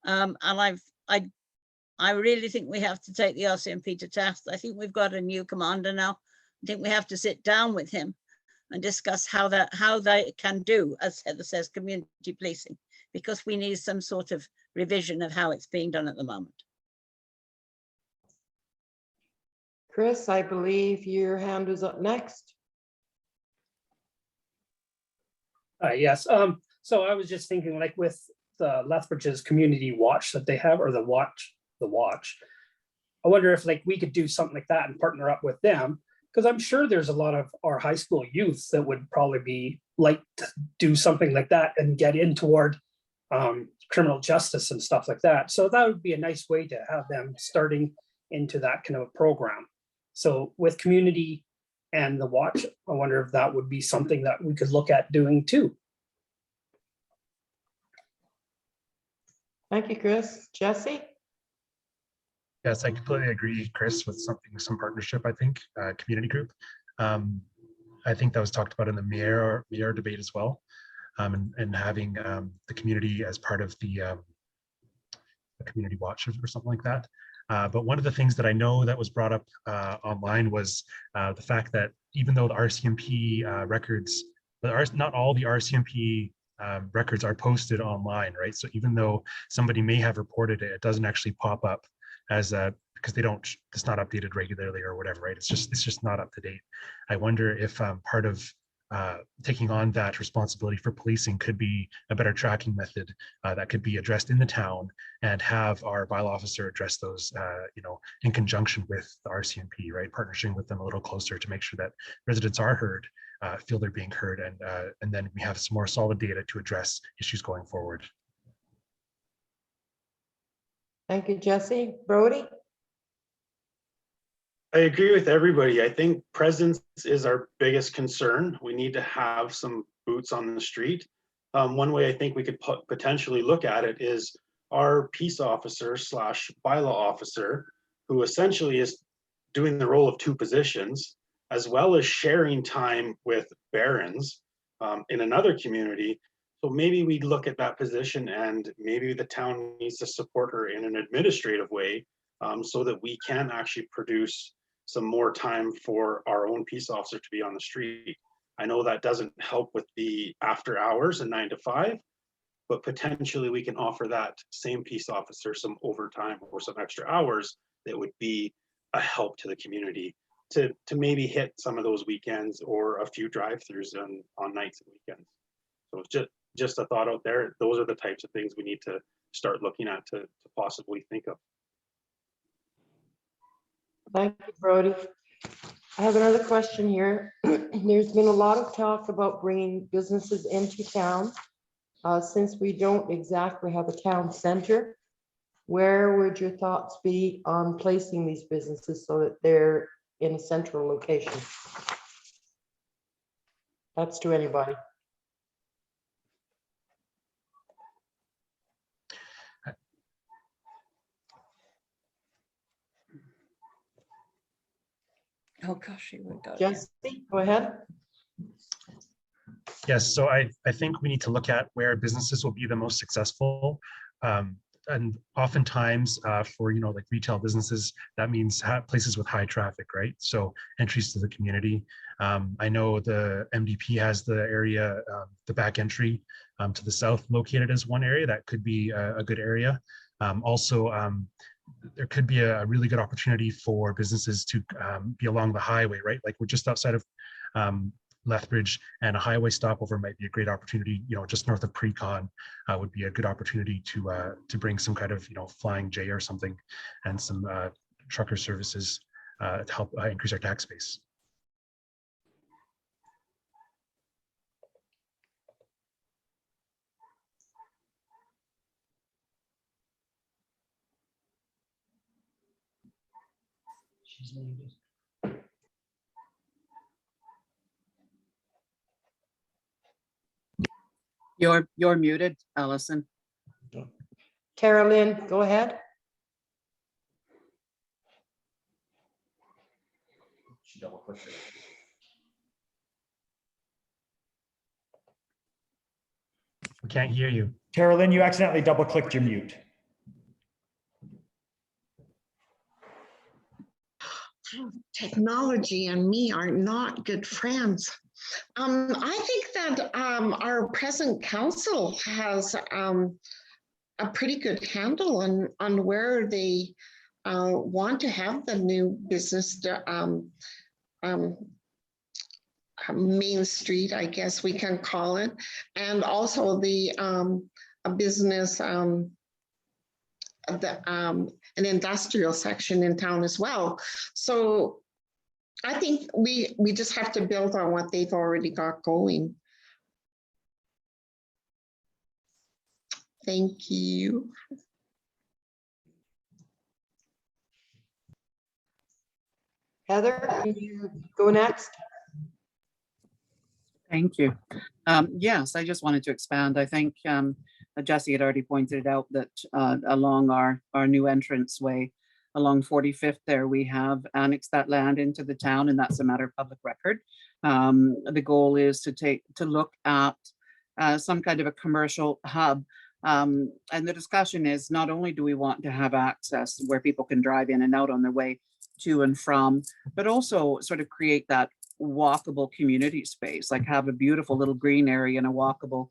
And I really think we have to take the RCMP to task. I think we've got a new commander now. I think we have to sit down with him and discuss how they can do, as Heather says, community policing, because we need some sort of revision of how it's being done at the moment. Chris, I believe your hand is up next. Yes. So I was just thinking, like with the Lethbridge's community watch that they have, or the watch, I wonder if like we could do something like that and partner up with them, because I'm sure there's a lot of our high school youth that would probably be like to do something like that and get in toward criminal justice and stuff like that. So that would be a nice way to have them starting into that kind of a program. So with community and the watch, I wonder if that would be something that we could look at doing too. Thank you, Chris. Jesse? Yes, I completely agree, Chris, with some partnership, I think, community group. I think that was talked about in the mayor debate as well, and having the community as part of the community watch or something like that. But one of the things that I know that was brought up online was the fact that even though the RCMP records, not all the RCMP records are posted online, right? So even though somebody may have reported it, it doesn't actually pop up as because it's not updated regularly or whatever, right? It's just not up to date. I wonder if part of taking on that responsibility for policing could be a better tracking method that could be addressed in the town, and have our bylaw officer address those, in conjunction with the RCMP, right? Partnering with them a little closer to make sure that residents are heard, feel they're being heard, and then we have some more solid data to address issues going forward. Thank you, Jesse. Brody? I agree with everybody. I think presence is our biggest concern. We need to have some boots on the street. One way I think we could potentially look at it is our peace officer / bylaw officer, who essentially is doing the role of two positions, as well as sharing time with barons in another community. So maybe we look at that position, and maybe the town needs to support her in an administrative way, so that we can actually produce some more time for our own peace officer to be on the street. I know that doesn't help with the after hours and 9 to 5, but potentially we can offer that same peace officer some overtime or some extra hours that would be a help to the community to maybe hit some of those weekends, or a few drive-throughs on nights and weekends. So it's just a thought out there. Those are the types of things we need to start looking at to possibly think of. Thank you, Brody. I have another question here. There's been a lot of talk about bringing businesses into town. Since we don't exactly have a town center, where would your thoughts be on placing these businesses so that they're in a central location? That's to anybody. Oh, gosh, you would go. Jesse, go ahead. Yes, so I think we need to look at where businesses will be the most successful. And oftentimes for, like retail businesses, that means places with high traffic, right? So entries to the community. I know the MDP has the area, the back entry to the south located as one area. That could be a good area. Also, there could be a really good opportunity for businesses to be along the highway, right? Like we're just outside of Lethbridge, and a highway stopover might be a great opportunity. Just north of Precon would be a good opportunity to bring some kind of Flying J or something, and some trucker services to help increase our tax base. She's muted. You're muted, Allison. Taralyn, go ahead. She double clicked it. We can't hear you. Taralyn, you accidentally double clicked your mute. Technology and me are not good friends. I think that our present council has a pretty good handle on where they want to have the new business Main Street, I guess we can call it, and also the a business an industrial section in town as well. So I think we just have to build on what they've already got going. Thank you. Heather, can you go next? Thank you. Yes, I just wanted to expand. I think Jesse had already pointed out that along our new entrance way, along 45th there, we have annexed that land into the town, and that's a matter of public record. The goal is to look at some kind of a commercial hub. And the discussion is not only do we want to have access where people can drive in and out on their way to and from, but also sort of create that walkable community space, like have a beautiful little green area and a walkable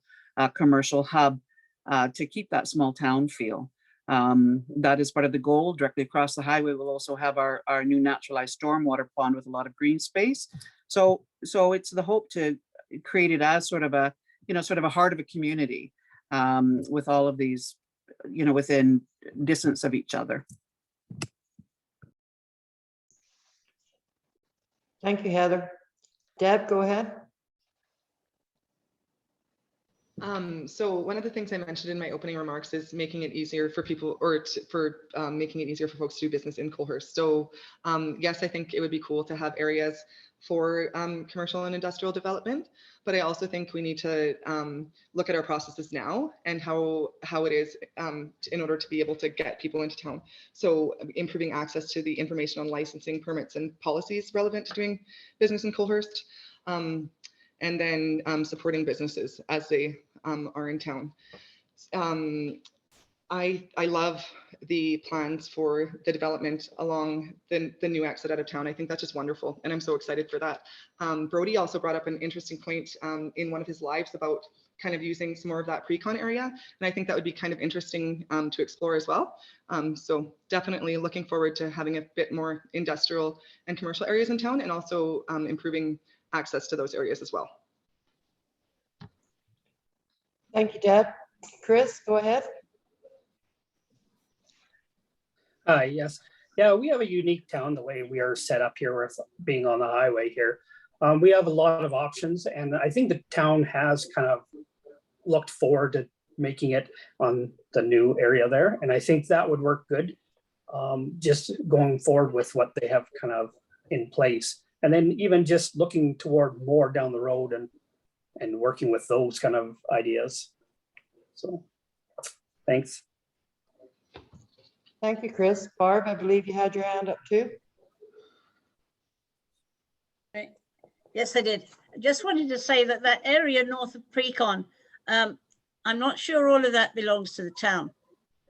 commercial hub to keep that small town feel. That is part of the goal. Directly across the highway, we'll also have our new naturalized stormwater pond with a lot of green space. So it's the hope to create it as sort of a heart of a community with all of these, within distance of each other. Thank you, Heather. Deb, go ahead. So one of the things I mentioned in my opening remarks is making it easier for people, or making it easier for folks to do business in Coalhurst. So yes, I think it would be cool to have areas for commercial and industrial development, but I also think we need to look at our processes now and how it is in order to be able to get people into town. So improving access to the information on licensing, permits, and policies relevant to doing business in Coalhurst. And then supporting businesses as they are in town. I love the plans for the development along the new exit out of town. I think that's just wonderful, and I'm so excited for that. Brody also brought up an interesting point in one of his lives about kind of using some more of that pre-con area, and I think that would be kind of interesting to explore as well. So definitely looking forward to having a bit more industrial and commercial areas in town, and also improving access to those areas as well. Thank you, Deb. Chris, go ahead. Yes. Yeah, we have a unique town the way we are set up here with being on the highway here. We have a lot of options, and I think the town has kind of looked forward to making it on the new area there. And I think that would work good, just going forward with what they have kind of in place. And then even just looking toward more down the road and working with those kind of ideas. So, thanks. Thank you, Chris. Barb, I believe you had your hand up too. Right. Yes, I did. I just wanted to say that that area north of Precon, I'm not sure all of that belongs to the town.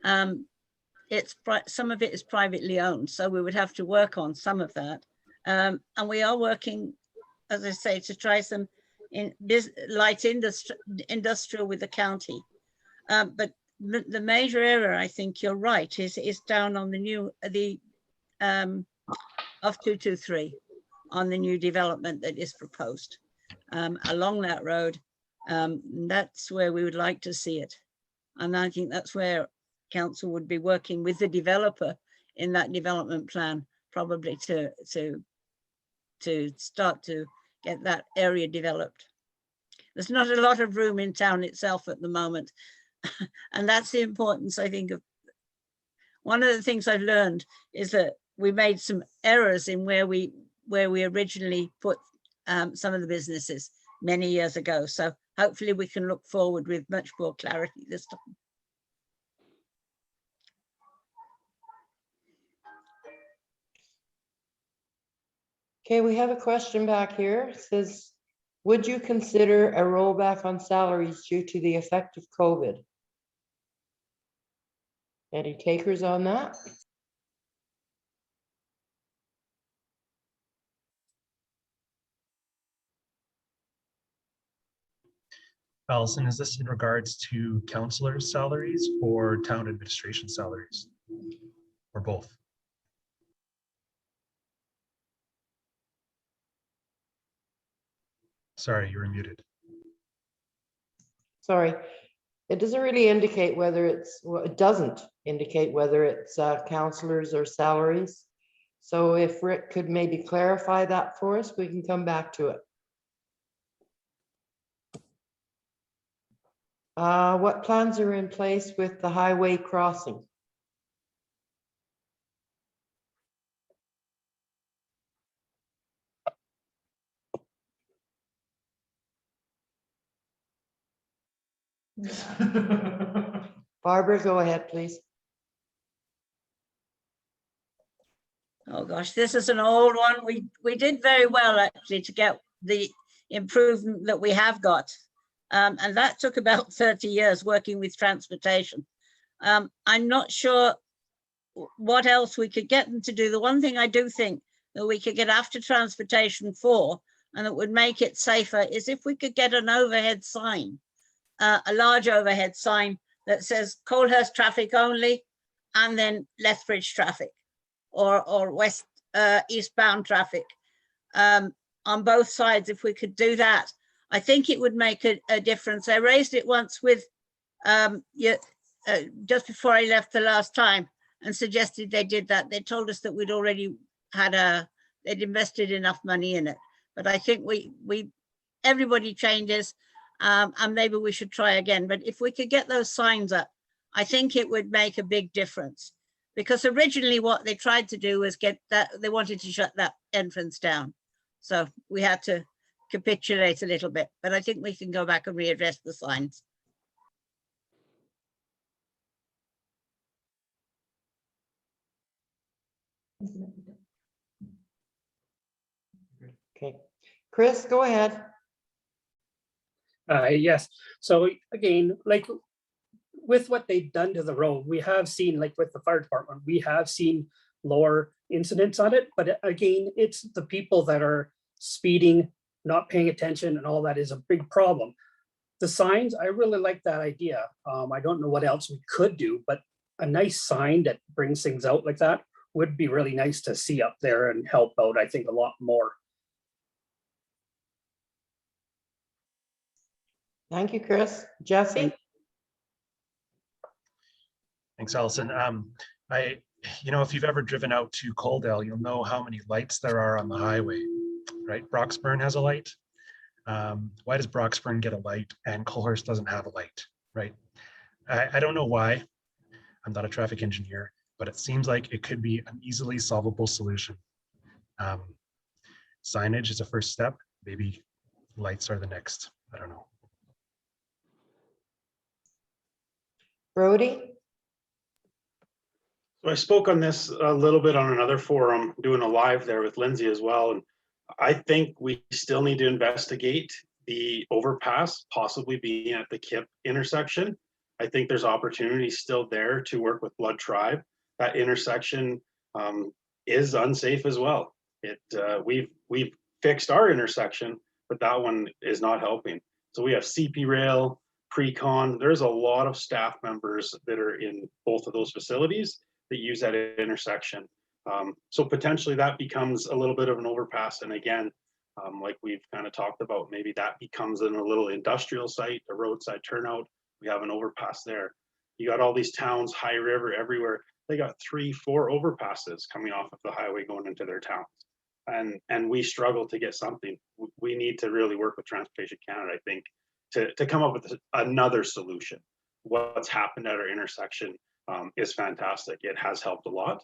Some of it is privately owned, so we would have to work on some of that. And we are working, as I say, to try some light industrial with the county. But the major area, I think you're right, is down on the of 223 on the new development that is proposed along that road. That's where we would like to see it. And I think that's where council would be working with the developer in that development plan, probably to start to get that area developed. There's not a lot of room in town itself at the moment. And that's the importance, I think, of one of the things I've learned is that we made some errors in where we originally put some of the businesses many years ago. So hopefully we can look forward with much more clarity this time. Okay, we have a question back here. It says, would you consider a rollback on salaries due to the effect of COVID? Any takers on that? Allison, is this in regards to counselors' salaries or town administration salaries? Or both? Sorry, you were muted. Sorry, it doesn't really indicate whether it's, well, it doesn't indicate whether it's counselors or salaries. So if Rick could maybe clarify that for us, we can come back to it. What plans are in place with the highway crossing? Barbara, go ahead, please. Oh gosh, this is an old one. We did very well actually to get the improvement that we have got. And that took about 30 years working with transportation. I'm not sure what else we could get them to do. The one thing I do think that we could get after transportation for, and that would make it safer, is if we could get an overhead sign, a large overhead sign that says Coalhurst traffic only, and then Lethbridge traffic, or west eastbound traffic on both sides. If we could do that, I think it would make a difference. I raised it once with just before I left the last time and suggested they did that. They told us that we'd already had they'd invested enough money in it. But I think everybody changes, and maybe we should try again. But if we could get those signs up, I think it would make a big difference. Because originally what they tried to do was they wanted to shut that entrance down. So we had to capitulate a little bit, but I think we can go back and readdress the signs. Okay, Chris, go ahead. Yes, so again, like with what they've done to the road, we have seen, like with the fire department, we have seen lower incidents on it, but again, it's the people that are speeding, not paying attention, and all that is a big problem. The signs, I really like that idea. I don't know what else we could do, but a nice sign that brings things out like that would be really nice to see up there and help out, I think, a lot more. Thank you, Chris. Jesse? Thanks, Allison. If you've ever driven out to Coaldale, you'll know how many lights there are on the highway, right? Broxburn has a light. Why does Broxburn get a light and Coalhurst doesn't have a light, right? I don't know why. I'm not a traffic engineer, but it seems like it could be an easily solvable solution. Signage is a first step. Maybe lights are the next. I don't know. Brody? So I spoke on this a little bit on another forum, doing a live there with Lindsay as well. And I think we still need to investigate the overpass possibly being at the Kip intersection. I think there's opportunities still there to work with Blood Tribe. That intersection is unsafe as well. We've fixed our intersection, but that one is not helping. So we have CP Rail, Precon. There's a lot of staff members that are in both of those facilities that use that intersection. So potentially that becomes a little bit of an overpass. And again, like we've kind of talked about, maybe that becomes in a little industrial site, a roadside turnout. We have an overpass there. You got all these towns, High River, everywhere. They got 3-4 overpasses coming off of the highway going into their towns. And we struggle to get something. We need to really work with Transportation Canada, I think, to come up with another solution. What's happened at our intersection is fantastic. It has helped a lot,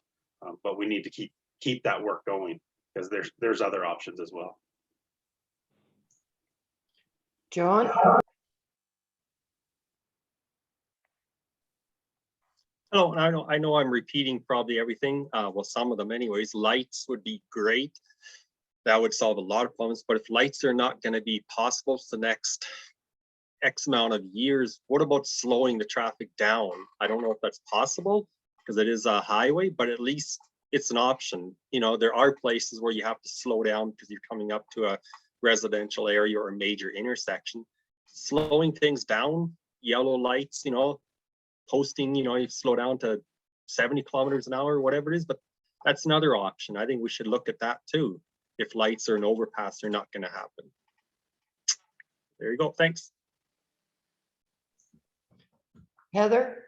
but we need to keep that work going because there's other options as well. John? Hello, I know I'm repeating probably everything. Well, some of them anyways. Lights would be great. That would solve a lot of problems. But if lights are not going to be possible for the next X amount of years, what about slowing the traffic down? I don't know if that's possible because it is a highway, but at least it's an option. You know, there are places where you have to slow down because you're coming up to a residential area or a major intersection. Slowing things down, yellow lights, you know, posting, you know, you slow down to 70 kilometers an hour or whatever it is, but that's another option. I think we should look at that too. If lights or an overpass are not going to happen. There you go. Thanks. Heather?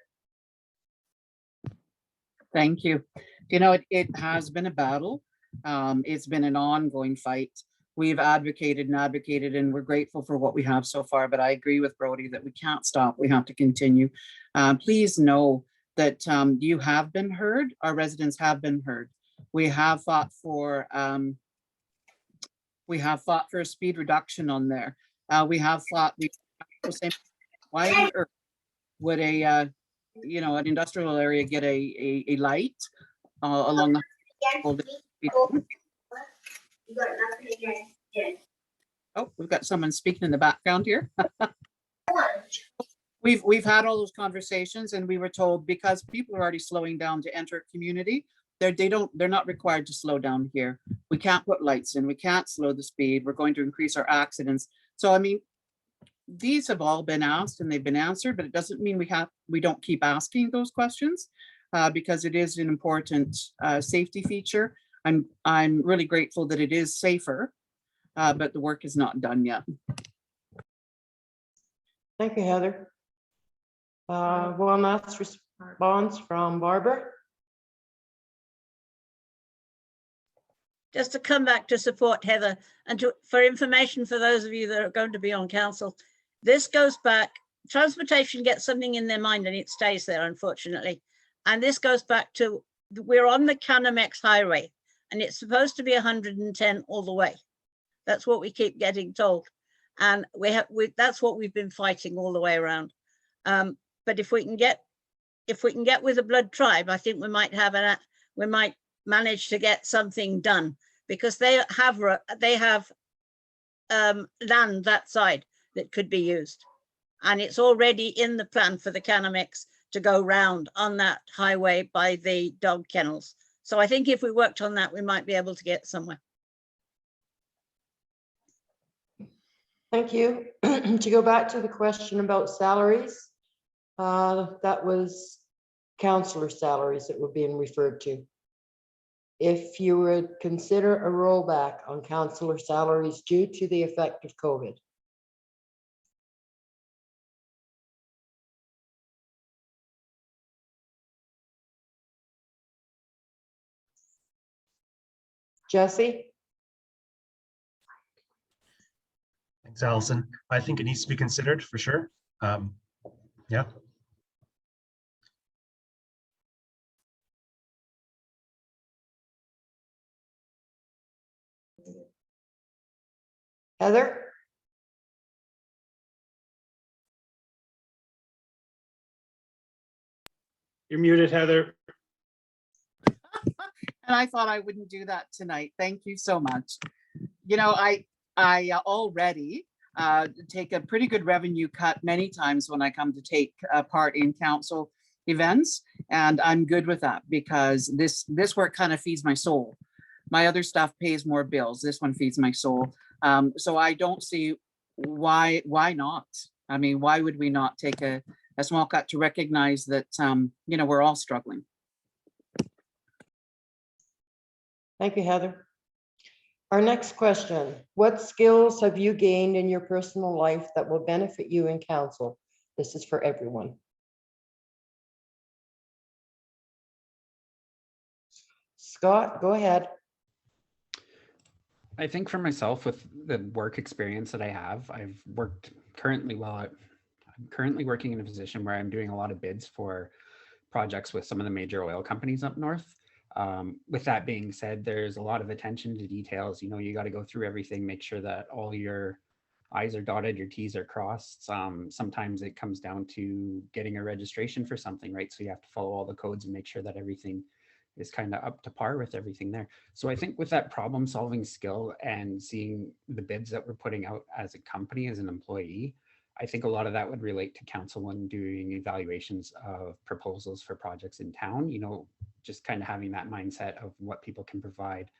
Thank you. You know, it has been a battle. It's been an ongoing fight. We've advocated, and we're grateful for what we have so far. But I agree with Brody that we can't stop. We have to continue. Please know that you have been heard. Our residents have been heard. We have fought for a speed reduction on there. We have fought for same Why on earth would a, you know, an industrial area get a light along the whole day? Oh, we've got someone speaking in the background here. We've had all those conversations, and we were told because people are already slowing down to enter a community, they're not required to slow down here. We can't put lights in, we can't slow the speed, we're going to increase our accidents. So I mean, these have all been asked and they've been answered, but it doesn't mean we don't keep asking those questions because it is an important safety feature. I'm really grateful that it is safer, but the work is not done yet. Thank you, Heather. One last response from Barbara. Just to come back to support Heather and for information for those of you that are going to be on council, this goes back, transportation gets something in their mind and it stays there, unfortunately. And this goes back to, we're on the Canamex highway and it's supposed to be 110 all the way. That's what we keep getting told. And that's what we've been fighting all the way around. But if we can get with the Blood Tribe, I think we might manage to get something done, because they have land that side that could be used, and it's already in the plan for the Canamex to go round on that highway by the dog kennels. So I think if we worked on that, we might be able to get somewhere. Thank you. To go back to the question about salaries, that was councillor salaries that were being referred to. If you would consider a rollback on councillor salaries due to the effect of COVID. Jesse? Thanks, Allison. I think it needs to be considered for sure. Yeah. Heather? You're muted, Heather. And I thought I wouldn't do that tonight. Thank you so much. You know, I already take a pretty good revenue cut many times when I come to take part in council events, and I'm good with that because this work kind of feeds my soul. My other stuff pays more bills. This one feeds my soul. So I don't see why not. I mean, why would we not take a small cut to recognize that you know, we're all struggling. Thank you, Heather. Our next question, what skills have you gained in your personal life that will benefit you in council? This is for everyone. Scott, go ahead. I think for myself, with the work experience that I have, I'm currently working in a position where I'm doing a lot of bids for projects with some of the major oil companies up north. With that being said, there's a lot of attention to details. You know, you got to go through everything, make sure that all your I's are dotted, your T's are crossed. Sometimes it comes down to getting a registration for something, right? So you have to follow all the codes and make sure that everything is kind of up to par with everything there. So I think with that problem solving skill and seeing the bids that we're putting out as a company, as an employee, I think a lot of that would relate to council when doing evaluations of proposals for projects in town, you know, just kind of having that mindset of what people can provide,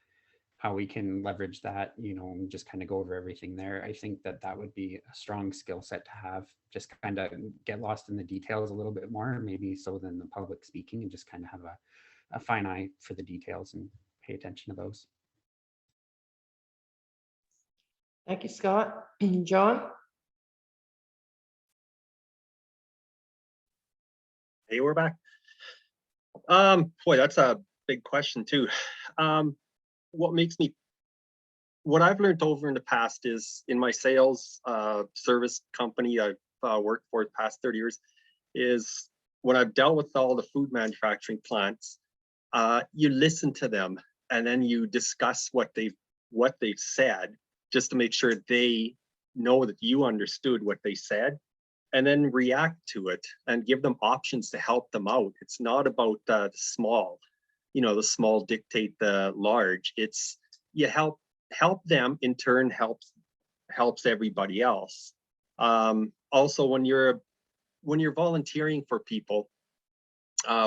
how we can leverage that, you know, and just kind of go over everything there. I think that that would be a strong skill set to have, just kind of get lost in the details a little bit more, maybe so than the public speaking, and just kind of have a fine eye for the details and pay attention to those. Thank you, Scott. John? Hey, we're back. Boy, that's a big question too. What I've learned over in the past is in my sales service company I've worked for the past 30 years, is when I've dealt with all the food manufacturing plants, you listen to them and then you discuss what they've said, just to make sure they know that you understood what they said. and then react to it and give them options to help them out. It's not about the small, the small dictate the large. It's you help them, in turn helps everybody else. Also, when you're volunteering for people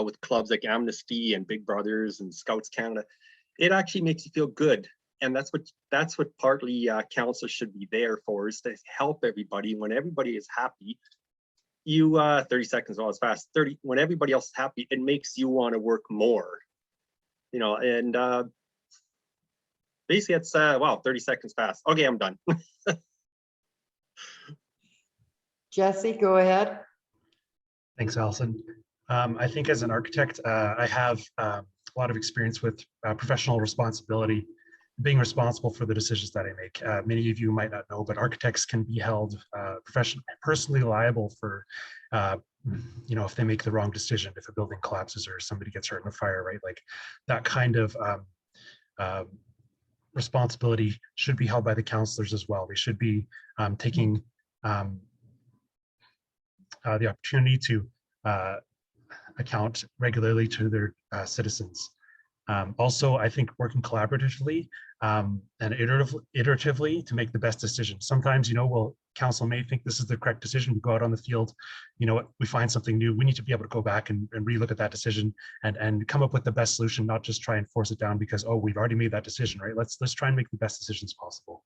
with clubs like Amnesty and Big Brothers and Scouts Canada, it actually makes you feel good. And that's what partly council should be there for, is to help everybody. When everybody is happy, you 30 seconds was fast. 30 when everybody else is happy, it makes you want to work more. And basically it's wow, 30 seconds fast. Okay, I'm done. Jesse, go ahead. Thanks, Allison. I think as an architect, I have a lot of experience with professional responsibility, being responsible for the decisions that I make. Many of you might not know, but architects can be held personally liable for, if they make the wrong decision, if a building collapses or somebody gets hurt in a fire, right? Like that kind of responsibility should be held by the councillors as well. They should be taking the opportunity to account regularly to their citizens. Also, I think working collaboratively and iteratively to make the best decision. Sometimes, council may think this is the correct decision. We go out on the field, we find something new. We need to be able to go back and relook at that decision and come up with the best solution, not just try and force it down because, oh, we've already made that decision, right? Let's try and make the best decisions possible.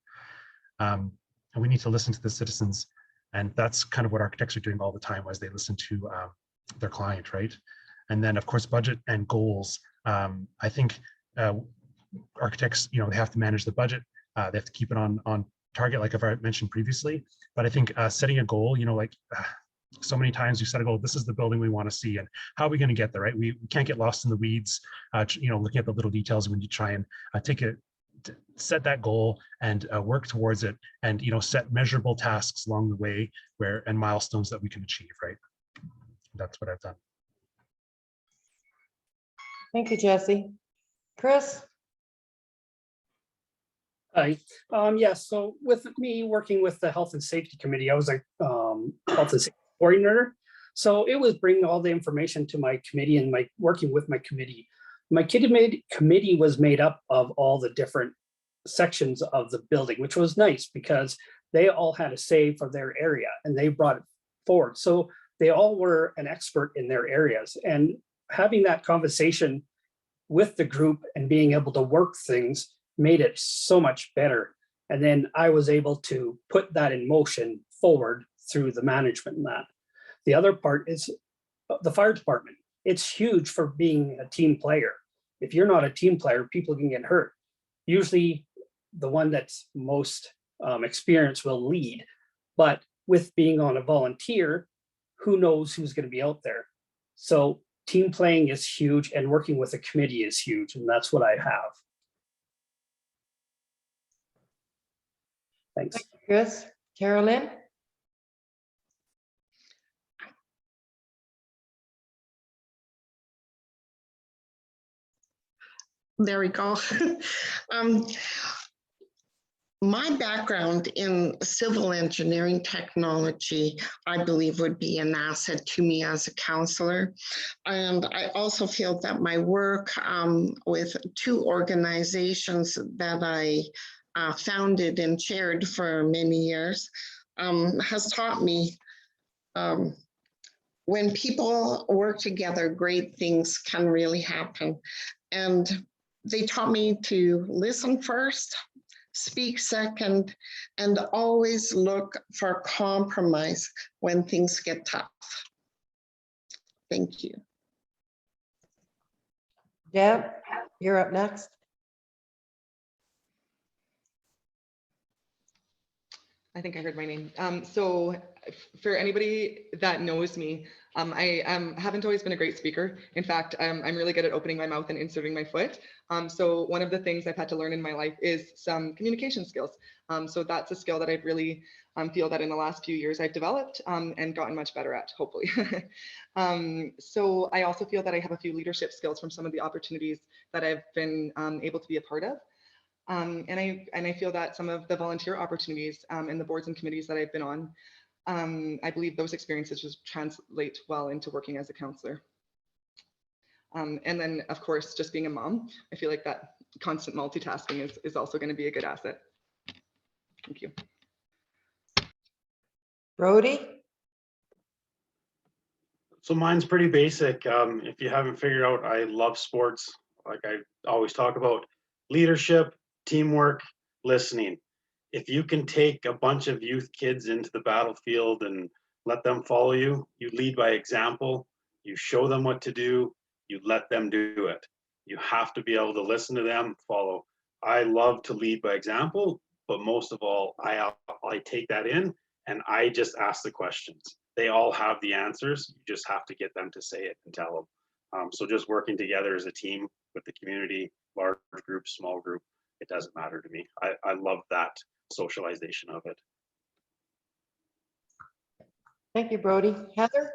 And we need to listen to the citizens. And that's kind of what architects are doing all the time as they listen to their client, right? And then, of course, budget and goals. I think architects, they have to manage the budget. They have to keep it on target, like I've mentioned previously. But I think setting a goal, so many times you set a goal, this is the building we want to see, and how are we going to get there, right? We can't get lost in the weeds, looking at the little details when you try and set that goal and work towards it, and set measurable tasks along the way and milestones that we can achieve, right? That's what I've done. Thank you, Jesse. Chris? Hi. Yes, so with me working with the Health and Safety Committee, I was a health and safety coordinator. So it was bringing all the information to my committee and working with my committee. My committee was made up of all the different sections of the building, which was nice because they all had a say for their area and they brought it forward. So they all were an expert in their areas, and having that conversation with the group and being able to work things made it so much better. And then I was able to put that in motion forward through the management and that. The other part is the fire department. It's huge for being a team player. If you're not a team player, people can get hurt. Usually the one that's most experienced will lead, but with being on a volunteer, who knows who's going to be out there. So team playing is huge, and working with a committee is huge, and that's what I have. Thanks. Chris? Taralyn? There we go. My background in civil engineering technology, I believe, would be an asset to me as a counselor. And I also feel that my work with two organizations that I founded and chaired for many years has taught me when people work together, great things can really happen. And they taught me to listen first, speak second, and always look for compromise when things get tough. Thank you. Deb, you're up next. I think I heard my name. So for anybody that knows me, I haven't always been a great speaker. In fact, I'm really good at opening my mouth and inserting my foot. So one of the things I've had to learn in my life is some communication skills. So that's a skill that I've really feel that in the last few years I've developed and gotten much better at, hopefully. So I also feel that I have a few leadership skills from some of the opportunities that I've been able to be a part of. And I feel that some of the volunteer opportunities and the boards and committees that I've been on I believe those experiences just translate well into working as a counselor. And then, of course, just being a mom, I feel like that constant multitasking is also going to be a good asset. Thank you. Brody? So mine's pretty basic. If you haven't figured out, I love sports. Like I always talk about, leadership, teamwork, listening. If you can take a bunch of youth kids into the battlefield and let them follow you, you lead by example, you show them what to do, you let them do it. You have to be able to listen to them, follow. I love to lead by example, but most of all, I take that in and I just ask the questions. They all have the answers. You just have to get them to say it and tell them. So just working together as a team with the community, large group, small group, it doesn't matter to me. I love that socialization of it. Thank you, Brody. Heather?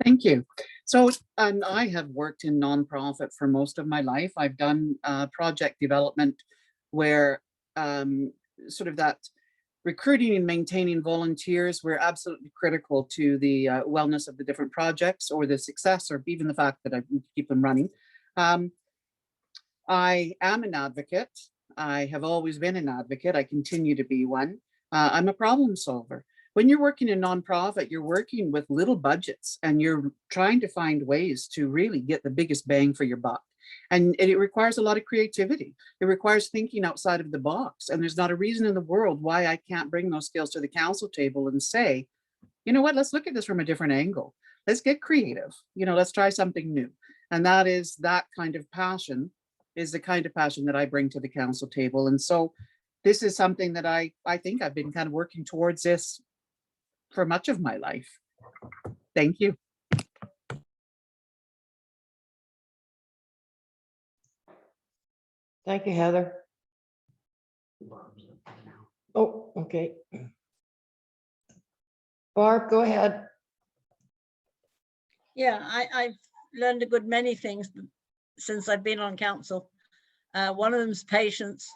Thank you. So I have worked in nonprofit for most of my life. I've done project development where sort of that recruiting and maintaining volunteers were absolutely critical to the wellness of the different projects or the success or even the fact that I keep them running. I am an advocate. I have always been an advocate. I continue to be one. I'm a problem solver. When you're working in nonprofit, you're working with little budgets and you're trying to find ways to really get the biggest bang for your buck. And it requires a lot of creativity. It requires thinking outside of the box. And there's not a reason in the world why I can't bring those skills to the council table and say, you know what, let's look at this from a different angle. Let's get creative. You know, let's try something new. And that kind of passion is the kind of passion that I bring to the council table. And so this is something that I think I've been kind of working towards this for much of my life. Thank you. Thank you, Heather. Oh, okay. Barb, go ahead. Yeah, I've learned a good many things since I've been on council. One of them is patience.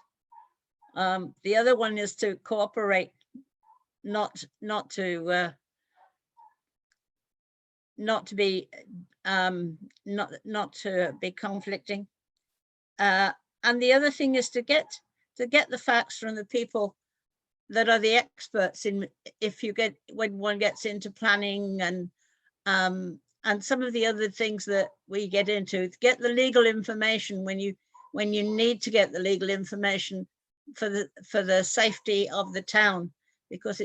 The other one is to cooperate, not to be conflicting. And the other thing is to get the facts from the people that are the experts in, when one gets into planning and some of the other things that we get into, get the legal information when you need to get the legal information for the safety of the town, because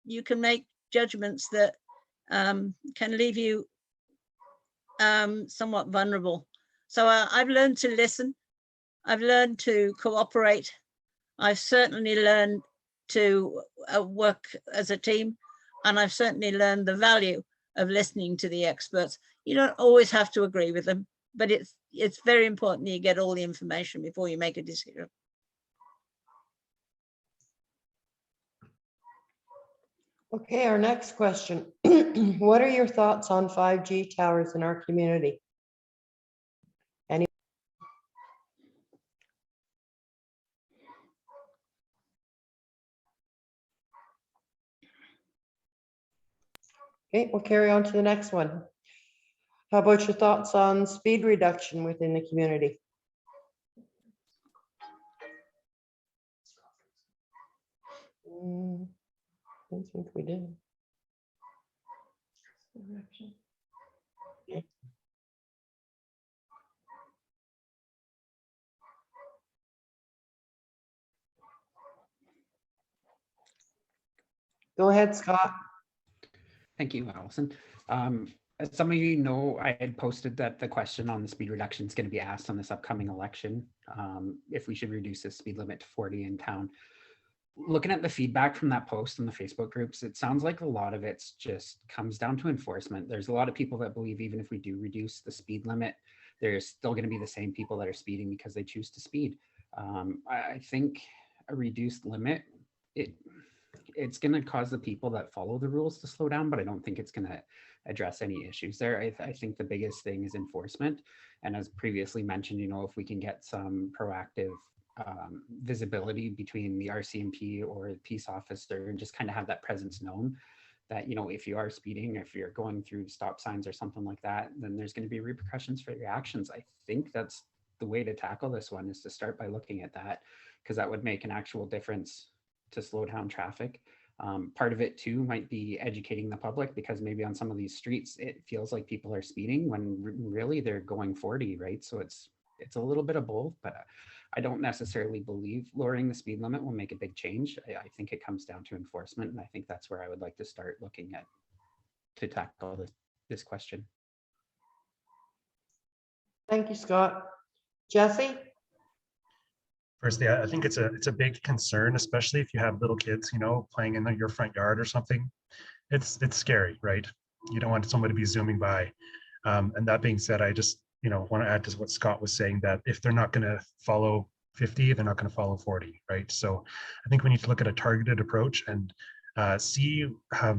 you can make judgments that can leave you somewhat vulnerable. So I've learned to listen. I've learned to cooperate. I've certainly learned to work as a team, and I've certainly learned the value of listening to the experts. You don't always have to agree with them, but it's very important that you get all the information before you make a decision. Okay, our next question. What are your thoughts on 5G towers in our community? Any? Okay, we'll carry on to the next one. How about your thoughts on speed reduction within the community? I don't think we did. Go ahead, Scott. Thank you, Allison. As some of you know, I had posted that the question on the speed reduction is going to be asked on this upcoming election, if we should reduce the speed limit to 40 in town. Looking at the feedback from that post in the Facebook groups, it sounds like a lot of it just comes down to enforcement. There's a lot of people that believe even if we do reduce the speed limit, there's still going to be the same people that are speeding because they choose to speed. I think a reduced limit, it's going to cause the people that follow the rules to slow down, but I don't think it's going to address any issues there. I think the biggest thing is enforcement. And as previously mentioned, you know, if we can get some proactive visibility between the RCMP or the peace officer, and just kind of have that presence known that, you know, if you are speeding, if you're going through stop signs or something like that, then there's going to be repercussions for your actions. I think that's the way to tackle this one, is to start by looking at that, because that would make an actual difference to slow down traffic. Part of it too might be educating the public, because maybe on some of these streets it feels like people are speeding when really they're going 40, right? So it's a little bit of both, but I don't necessarily believe lowering the speed limit will make a big change. I think it comes down to enforcement, and I think that's where I would like to start looking at to tackle this question. Thank you, Scott. Jesse? Firstly, I think it's a big concern, especially if you have little kids, you know, playing in your front yard or something. It's scary, right? You don't want someone to be zooming by. And that being said, I just, you know, want to add to what Scott was saying, that if they're not going to follow 50, they're not going to follow 40, right? So I think we need to look at a targeted approach and see. I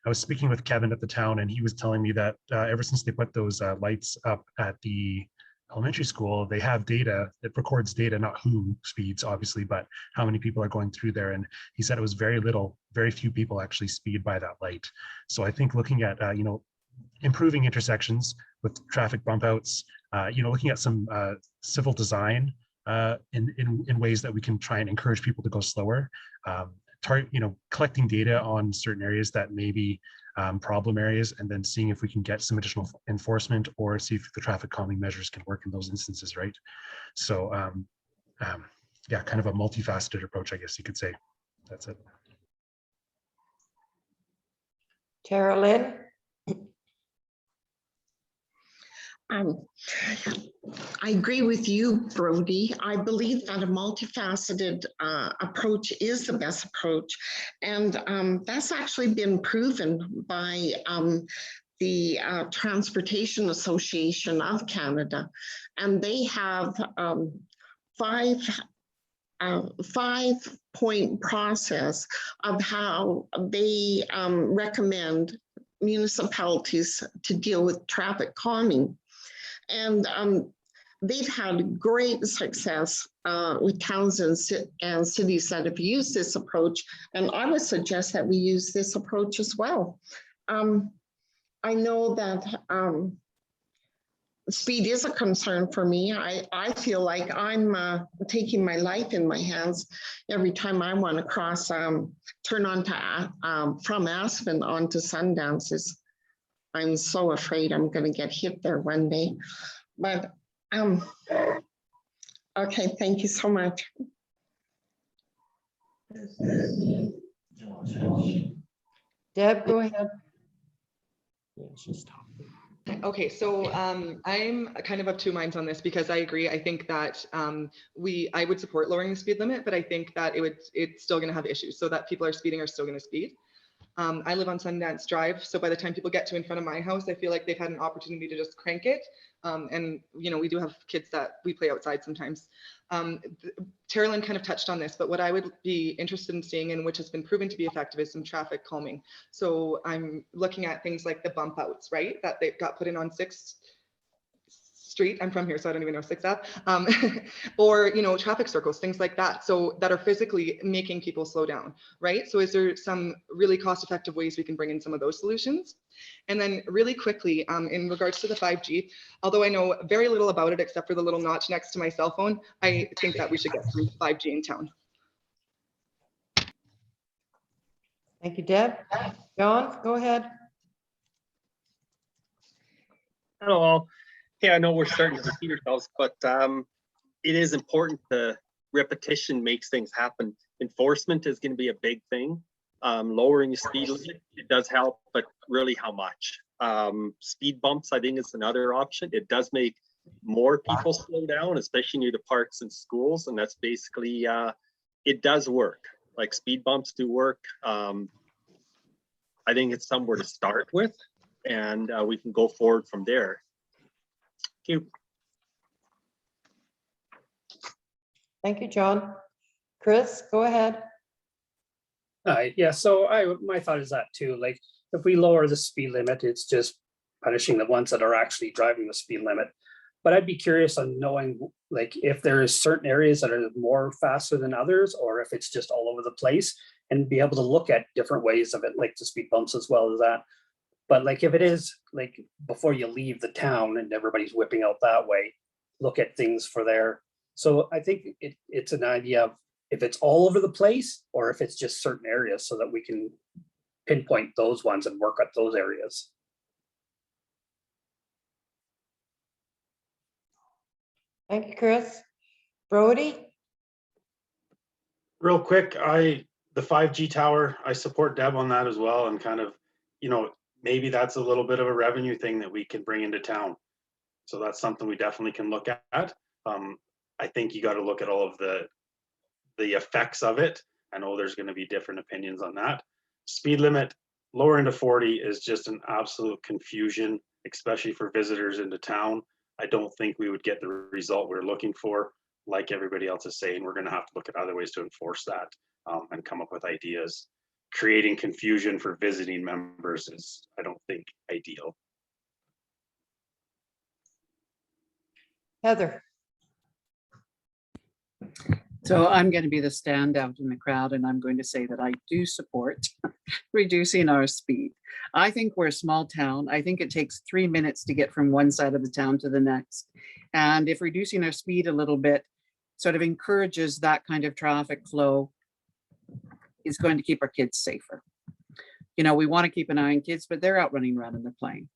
was speaking with Kevin at the town, and he was telling me that ever since they put those lights up at the elementary school, they have data that records data, not who speeds obviously, but how many people are going through there. And he said it was very few people actually speed by that light. So I think looking at, you know, improving intersections with traffic bump outs, you know, looking at some civil design in ways that we can try and encourage people to go slower, you know, collecting data on certain areas that may be problem areas, and then seeing if we can get some additional enforcement, or see if the traffic calming measures can work in those instances, right? So yeah, kind of a multifaceted approach, I guess you could say. That's it. Taralyn? I agree with you, Brody. I believe that a multifaceted approach is the best approach. And that's actually been proven by the Transportation Association of Canada. And they have 5-point process of how they recommend municipalities to deal with traffic calming. And they've had great success with towns and cities that have used this approach. And I would suggest that we use this approach as well. I know that speed is a concern for me. I feel like I'm taking my life in my hands every time I want to cross, turn on to, from Aspen onto Sundances. I'm so afraid I'm going to get hit there one day. But okay, thank you so much. Deb, go ahead. Okay, so I'm kind of two minds on this, because I agree. I think that I would support lowering the speed limit, but I think that it's still going to have issues, so that people are speeding are still going to speed. I live on Sundance Drive, so by the time people get to in front of my house, I feel like they've had an opportunity to just crank it. And you know, we do have kids that we play outside sometimes. Taralyn kind of touched on this, but what I would be interested in seeing, and which has been proven to be effective, is some traffic calming. So I'm looking at things like the bump outs, right, that they've got put in on 6th Street. I'm from here, so I don't even know 6th Ave. Or, you know, traffic circles, things like that. So that are physically making people slow down, right? So is there some really cost-effective ways we can bring in some of those solutions? And then really quickly, in regards to the 5G, although I know very little about it except for the little notch next to my cell phone, I think that we should get some 5G in town. Thank you, Deb. John, go ahead. Hello. Hey, I know we're starting to repeat ourselves, but it is important. The repetition makes things happen. Enforcement is going to be a big thing. Lowering the speed limit, it does help, but really how much? Speed bumps, I think, is another option. It does make more people slow down, especially near the parks and schools, and that's basically, it does work. Like speed bumps do work. I think it's somewhere to start with, and we can go forward from there. Thank you. Thank you, John. Chris, go ahead. Yeah, so my thought is that too. Like, if we lower the speed limit, it's just punishing the ones that are actually driving the speed limit. But I'd be curious on knowing like if there is certain areas that are more faster than others, or if it's just all over the place, and be able to look at different ways of it, like the speed bumps as well as that. But like if it is like before you leave the town and everybody's whipping out that way, look at things for there. So I think it's an idea of if it's all over the place or if it's just certain areas so that we can pinpoint those ones and work at those areas. Thank you, Chris. Brody? Real quick, the 5G tower, I support Deb on that as well, and kind of, you know, maybe that's a little bit of a revenue thing that we can bring into town. So that's something we definitely can look at. I think you got to look at all of the effects of it. I know there's going to be different opinions on that. Speed limit lower into 40 is just an absolute confusion, especially for visitors into town. I don't think we would get the result we're looking for. Like everybody else is saying, we're going to have to look at other ways to enforce that and come up with ideas. Creating confusion for visiting members is, I don't think, ideal. Heather? So I'm going to be the standout in the crowd, and I'm going to say that I do support reducing our speed. I think we're a small town. I think it takes 3 minutes to get from one side of the town to the next. And if reducing our speed a little bit sort of encourages that kind of traffic flow, is going to keep our kids safer. You know, we want to keep an eye on kids, but they're out running around and they're playing.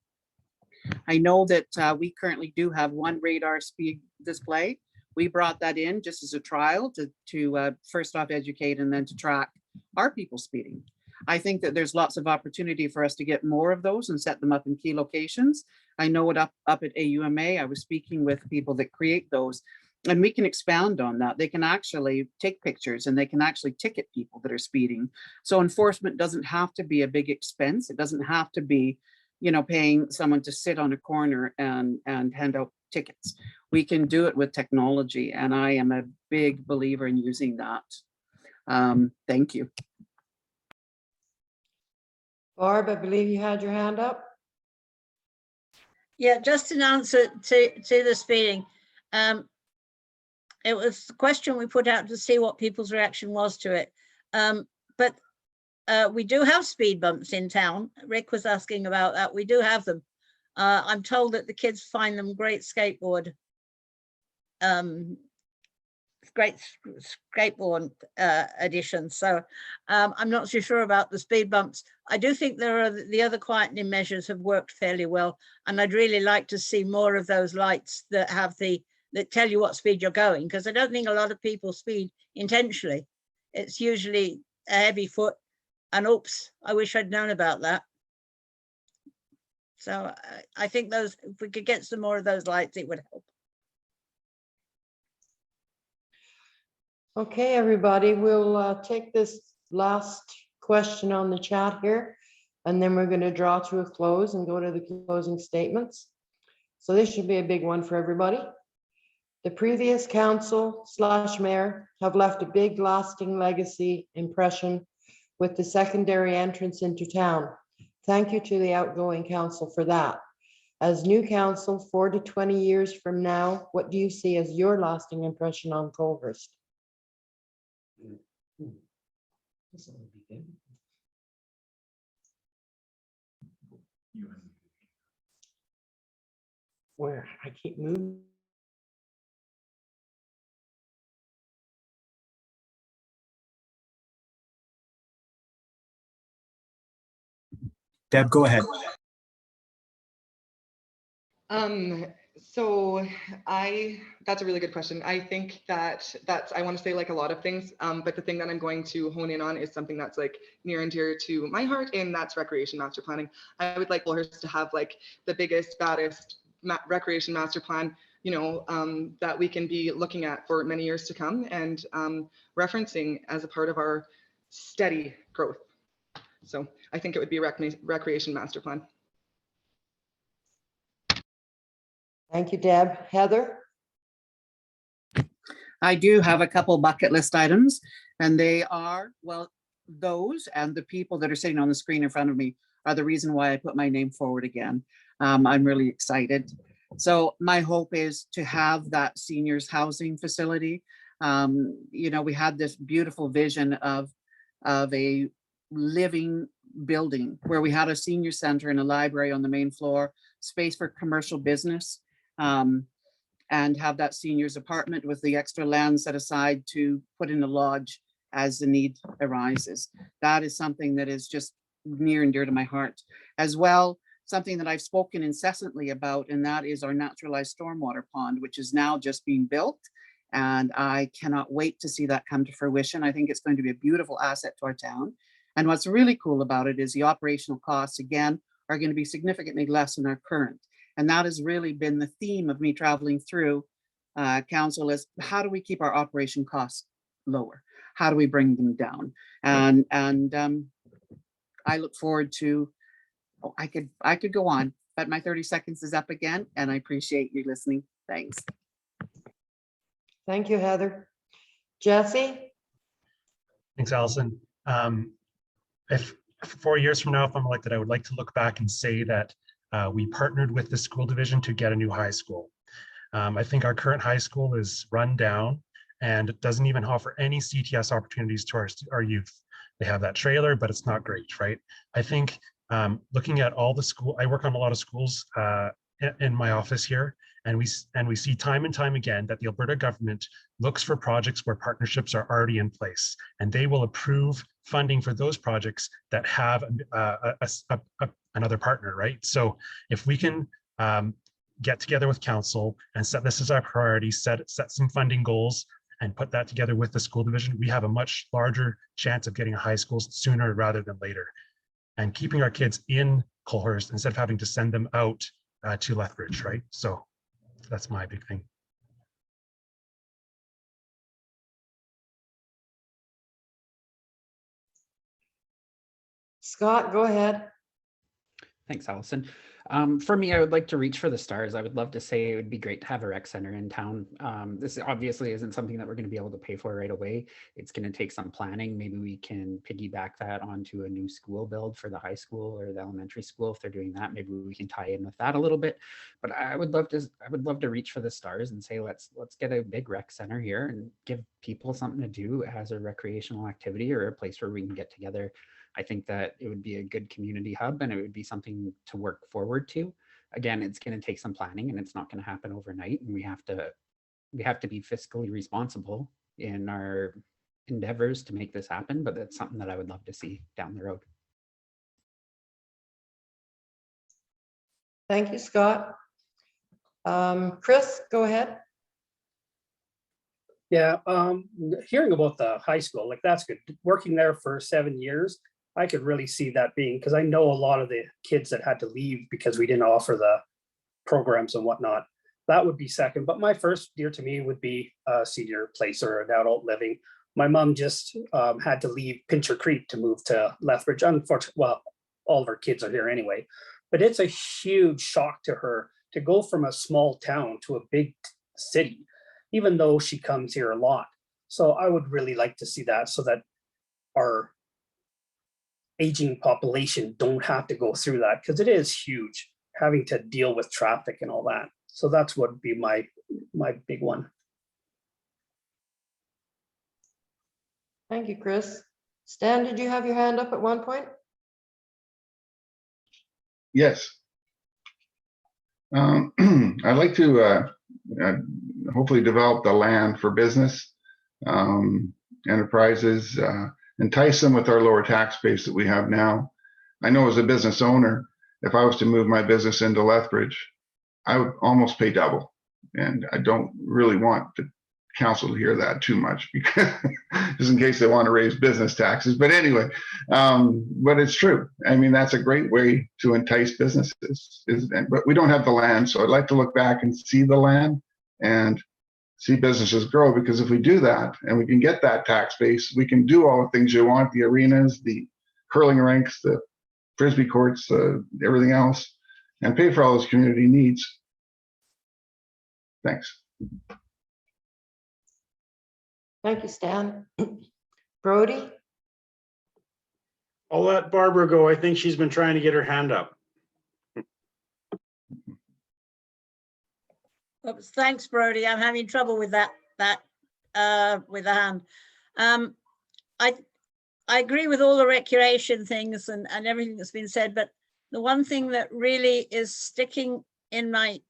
I know that we currently do have one radar speed display. We brought that in just as a trial to first off educate and then to track our people speeding. I think that there's lots of opportunity for us to get more of those and set them up in key locations. I know it up at AUMA, I was speaking with people that create those, and we can expound on that. They can actually take pictures and they can actually ticket people that are speeding. So enforcement doesn't have to be a big expense. It doesn't have to be, you know, paying someone to sit on a corner and hand out tickets. We can do it with technology, and I am a big believer in using that. Thank you. Barb, I believe you had your hand up. Yeah, just an answer to the speeding. It was the question we put out to see what people's reaction was to it. But we do have speed bumps in town. Rick was asking about that. We do have them. I'm told that the kids find them great skateboard addition. So I'm not so sure about the speed bumps. I do think there are the other quietening measures have worked fairly well, and I'd really like to see more of those lights that have that tell you what speed you're going, because I don't think a lot of people speed intentionally. It's usually a heavy foot and oops, I wish I'd known about that. So I think those, if we could get some more of those lights, it would help. Okay, everybody, we'll take this last question on the chat here, and then we're going to draw to a close and go to the closing statements. So this should be a big one for everybody. The previous council/mayor have left a big lasting legacy impression with the secondary entrance into town. Thank you to the outgoing council for that. As new council, 4 to 20 years from now, what do you see as your lasting impression on Coalhurst? Where I keep moving. Deb, go ahead. So that's a really good question. I think I want to say like a lot of things, but the thing that I'm going to hone in on is something that's like near and dear to my heart, and that's recreation master planning. I would like Coalhurst to have like the biggest, baddest recreation master plan, you know, that we can be looking at for many years to come and referencing as a part of our steady growth. So I think it would be a recreation master plan. Thank you, Deb. Heather? I do have a couple bucket list items, and they are, well, those and the people that are sitting on the screen in front of me are the reason why I put my name forward again. I'm really excited. So my hope is to have that seniors housing facility. You know, we had this beautiful vision of a living building where we had a senior center and a library on the main floor, space for commercial business, and have that seniors apartment with the extra land set aside to put in a lodge as the need arises. That is something that is just near and dear to my heart. As well, something that I've spoken incessantly about, and that is our naturalized stormwater pond, which is now just being built. And I cannot wait to see that come to fruition. I think it's going to be a beautiful asset to our town. And what's really cool about it is the operational costs, again, are going to be significantly less than our current. And that has really been the theme of me traveling through council, is how do we keep our operation costs lower? How do we bring them down? And I look forward to, oh, I could go on, but my 30 seconds is up again, and I appreciate you listening. Thanks. Thank you, Heather. Jesse? Thanks, Allison. If 4 years from now, if I'm elected, I would like to look back and say that we partnered with the school division to get a new high school. I think our current high school is run down and it doesn't even offer any CTS opportunities to our youth. They have that trailer, but it's not great, right? I think looking at all the school, I work on a lot of schools in my office here, and we see time and time again that the Alberta government looks for projects where partnerships are already in place, and they will approve funding for those projects that have another partner, right? So if we can get together with council and set this as our priority, set some funding goals, and put that together with the school division, we have a much larger chance of getting a high school sooner rather than later, and keeping our kids in Coalhurst instead of having to send them out to Lethbridge, right? So that's my big thing. Scott, go ahead. Thanks, Allison. For me, I would like to reach for the stars. I would love to say it would be great to have a rec center in town. This obviously isn't something that we're going to be able to pay for right away. It's going to take some planning. Maybe we can piggyback that onto a new school build for the high school or the elementary school. If they're doing that, maybe we can tie in with that a little bit. But I would love to reach for the stars and say, let's get a big rec center here and give people something to do as a recreational activity or a place where we can get together. I think that it would be a good community hub and it would be something to work forward to. Again, it's going to take some planning and it's not going to happen overnight. And we have to be fiscally responsible in our endeavors to make this happen. But that's something that I would love to see down the road. Thank you, Scott. Chris, go ahead. Yeah, hearing about the high school, like that's good. Working there for 7 years, I could really see that being, because I know a lot of the kids that had to leave because we didn't offer the programs and whatnot. That would be second, but my first dear to me would be a senior place or an adult living. My mom just had to leave Pincher Creek to move to Lethbridge. Unfortunately, well, all of our kids are here anyway, but it's a huge shock to her to go from a small town to a big city, even though she comes here a lot. So I would really like to see that so that our aging population don't have to go through that, because it is huge having to deal with traffic and all that. So that's what would be my big one. Thank you, Chris. Stan, did you have your hand up at one point? Yes. I'd like to hopefully develop the land for business enterprises, entice them with our lower tax base that we have now. I know as a business owner, if I was to move my business into Lethbridge, I would almost pay double. And I don't really want the council to hear that too much, because just in case they want to raise business taxes. But anyway, but it's true. I mean, that's a great way to entice businesses. But we don't have the land. So I'd like to look back and see the land and see businesses grow, because if we do that and we can get that tax base, we can do all the things you want, the arenas, the curling rinks, the frisbee courts, everything else, and pay for all those community needs. Thanks. Thank you, Stan. Brody? I'll let Barbara go. I think she's been trying to get her hand up. Oops, thanks, Brody. I'm having trouble with that with the hand. I agree with all the recreation things and everything that's been said, but the one thing that really is sticking in my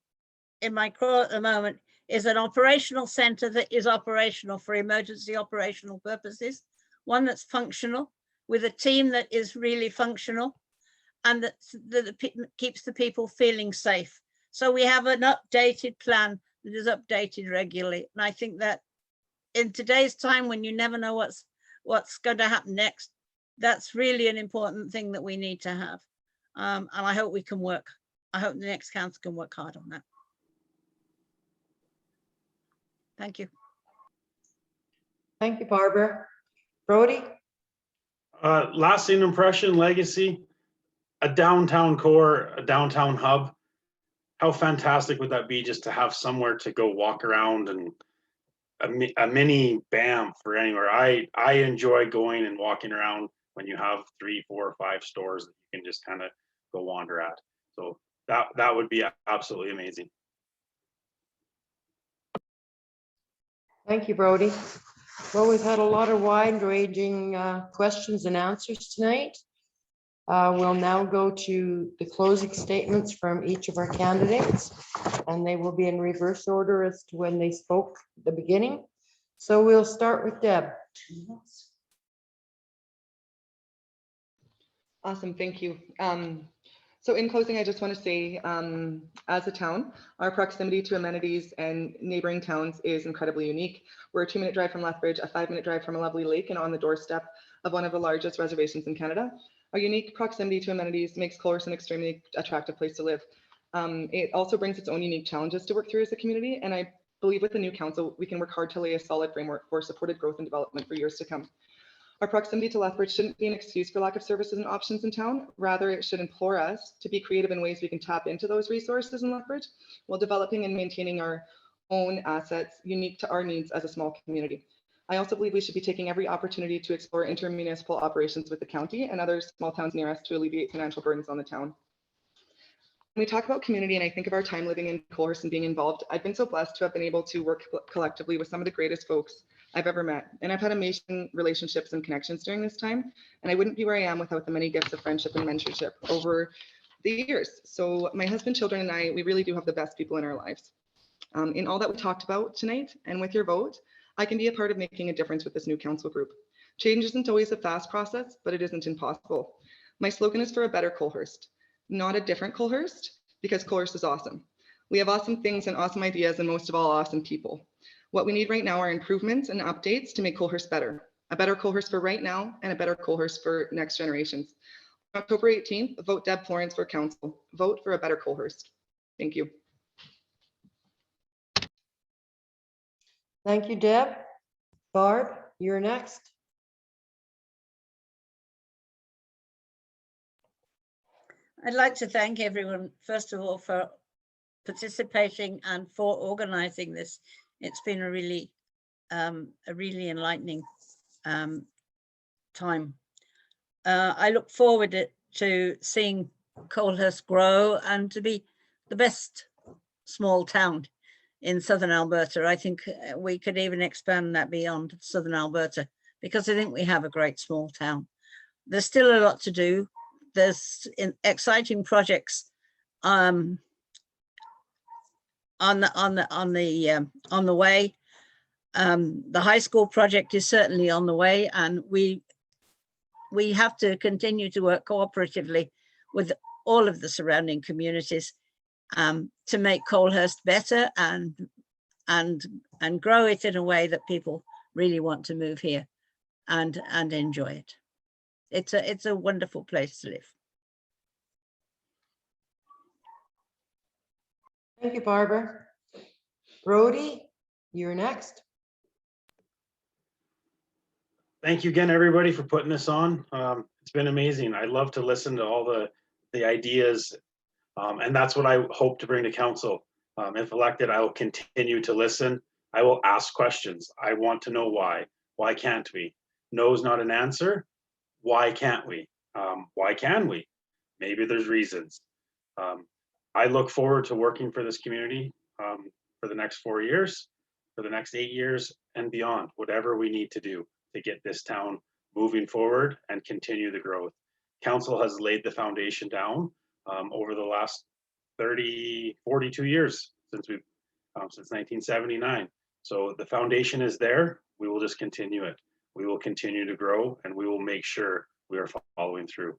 craw at the moment is an operational center that is operational for emergency operational purposes, one that's functional with a team that is really functional and that keeps the people feeling safe. So we have an updated plan that is updated regularly. And I think that in today's time, when you never know what's going to happen next, that's really an important thing that we need to have. And I hope we can work. I hope the next council can work hard on that. Thank you. Thank you, Barbara. Brody? Lasting impression, legacy, a downtown core, a downtown hub. How fantastic would that be just to have somewhere to go walk around and a mini BAM for anywhere. I enjoy going and walking around when you have 3, 4, 5 stores that you can just kind of go wander at. So that would be absolutely amazing. Thank you, Brody. Well, we've had a lot of wide-ranging questions and answers tonight. We'll now go to the closing statements from each of our candidates, and they will be in reverse order as to when they spoke at the beginning. So we'll start with Deb. Awesome, thank you. So in closing, I just want to say, as a town, our proximity to amenities and neighboring towns is incredibly unique. We're a 2-minute drive from Lethbridge, a 5-minute drive from a lovely lake, and on the doorstep of one of the largest reservations in Canada. Our unique proximity to amenities makes Coalhurst an extremely attractive place to live. It also brings its own unique challenges to work through as a community, and I believe with the new council, we can work hard to lay a solid framework for supported growth and development for years to come. Our proximity to Lethbridge shouldn't be an excuse for lack of services and options in town. Rather, it should implore us to be creative in ways we can tap into those resources in Lethbridge while developing and maintaining our own assets unique to our needs as a small community. I also believe we should be taking every opportunity to explore intermunicipal operations with the county and other small towns near us to alleviate financial burdens on the town. When we talk about community and I think of our time living in Coalhurst and being involved, I've been so blessed to have been able to work collectively with some of the greatest folks I've ever met. And I've had amazing relationships and connections during this time. And I wouldn't be where I am without the many gifts of friendship and mentorship over the years. So my husband, children, and I, we really do have the best people in our lives. In all that we talked about tonight and with your vote, I can be a part of making a difference with this new council group. Change isn't always a fast process, but it isn't impossible. My slogan is for a better Coalhurst, not a different Coalhurst, because Coalhurst is awesome. We have awesome things and awesome ideas and most of all, awesome people. What we need right now are improvements and updates to make Coalhurst better. A better Coalhurst for right now and a better Coalhurst for next generations. On October 18th, vote Deb Florence for council. Vote for a better Coalhurst. Thank you. Thank you, Deb. Barb, you're next. I'd like to thank everyone, first of all, for participating and for organizing this. It's been a really enlightening time. I look forward to seeing Coalhurst grow and to be the best small town in southern Alberta. I think we could even expand that beyond southern Alberta because I think we have a great small town. There's still a lot to do. There's exciting projects on the way. The high school project is certainly on the way, and we have to continue to work cooperatively with all of the surrounding communities to make Coalhurst better and grow it in a way that people really want to move here and enjoy it. It's a wonderful place to live. Thank you, Barbara. Brody, you're next. Thank you again, everybody, for putting this on. It's been amazing. I love to listen to all the ideas, and that's what I hope to bring to council. If elected, I will continue to listen. I will ask questions. I want to know why. Why can't we? No is not an answer. Why can't we? Why can we? Maybe there's reasons. I look forward to working for this community. for the next 4 years, for the next 8 years and beyond, whatever we need to do to get this town moving forward and continue the growth. Council has laid the foundation down over the last 42 years since 1979. So the foundation is there. We will just continue it. We will continue to grow and we will make sure we are following through.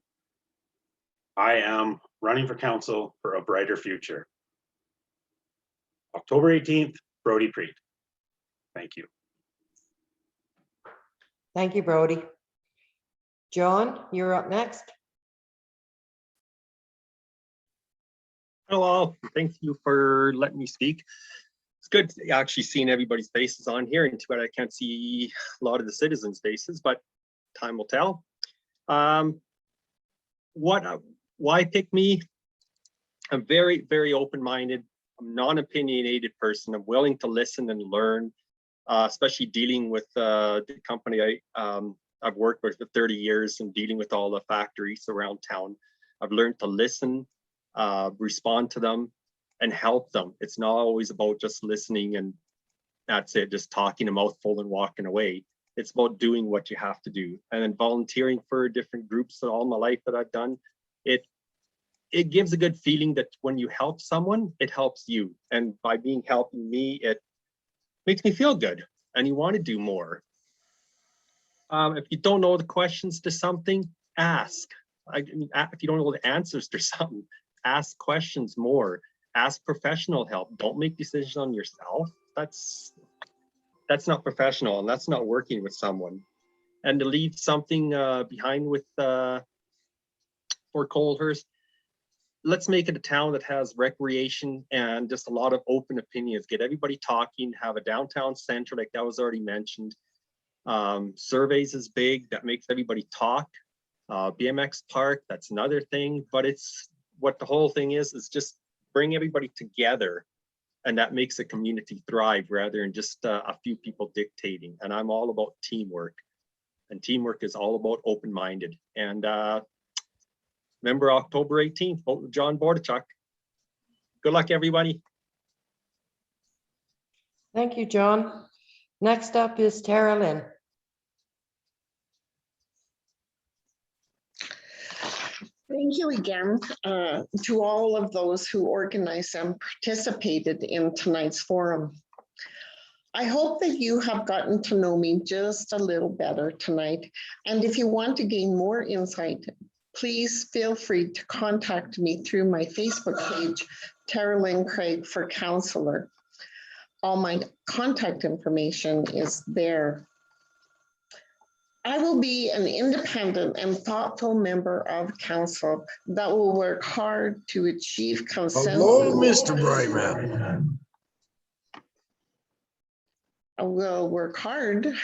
I am running for council for a brighter future. October 18th, Brody Preet. Thank you. Thank you, Brody. John, you're up next. Hello, thank you for letting me speak. It's good actually seeing everybody's faces on here, and too bad I can't see a lot of the citizens' faces, but time will tell. Why pick me? I'm very, very open-minded. I'm a non-opinionated person. I'm willing to listen and learn, especially dealing with the company I've worked with for 30 years and dealing with all the factories around town. I've learned to listen, respond to them, and help them. It's not always about just listening and that's it, just talking a mouthful and walking away. It's about doing what you have to do. And then volunteering for different groups all my life that I've done, it gives a good feeling that when you help someone, it helps you. And by helping me, it makes me feel good and you want to do more. If you don't know the questions to something, ask. I mean, if you don't know the answers to something, ask questions more. Ask professional help. Don't make decisions on yourself. That's not professional, and that's not working with someone. And to leave something behind with for Coalhurst, let's make it a town that has recreation and just a lot of open opinions. Get everybody talking. Have a downtown center, like that was already mentioned. Surveys is big. That makes everybody talk. BMX park, that's another thing. But it's what the whole thing is just bring everybody together, and that makes a community thrive rather than just a few people dictating. And I'm all about teamwork, and teamwork is all about open-minded. And remember October 18th, vote with John Bordachuk. Good luck, everybody. Thank you, John. Next up is Taralyn. Thank you again to all of those who organized and participated in tonight's forum. I hope that you have gotten to know me just a little better tonight. And if you want to gain more insight, please feel free to contact me through my Facebook page, Taralyn Craig for Counselor. All my contact information is there. I will be an independent and thoughtful member of council that will work hard to achieve consensus. Hello, Mr. Brightman. I will work hard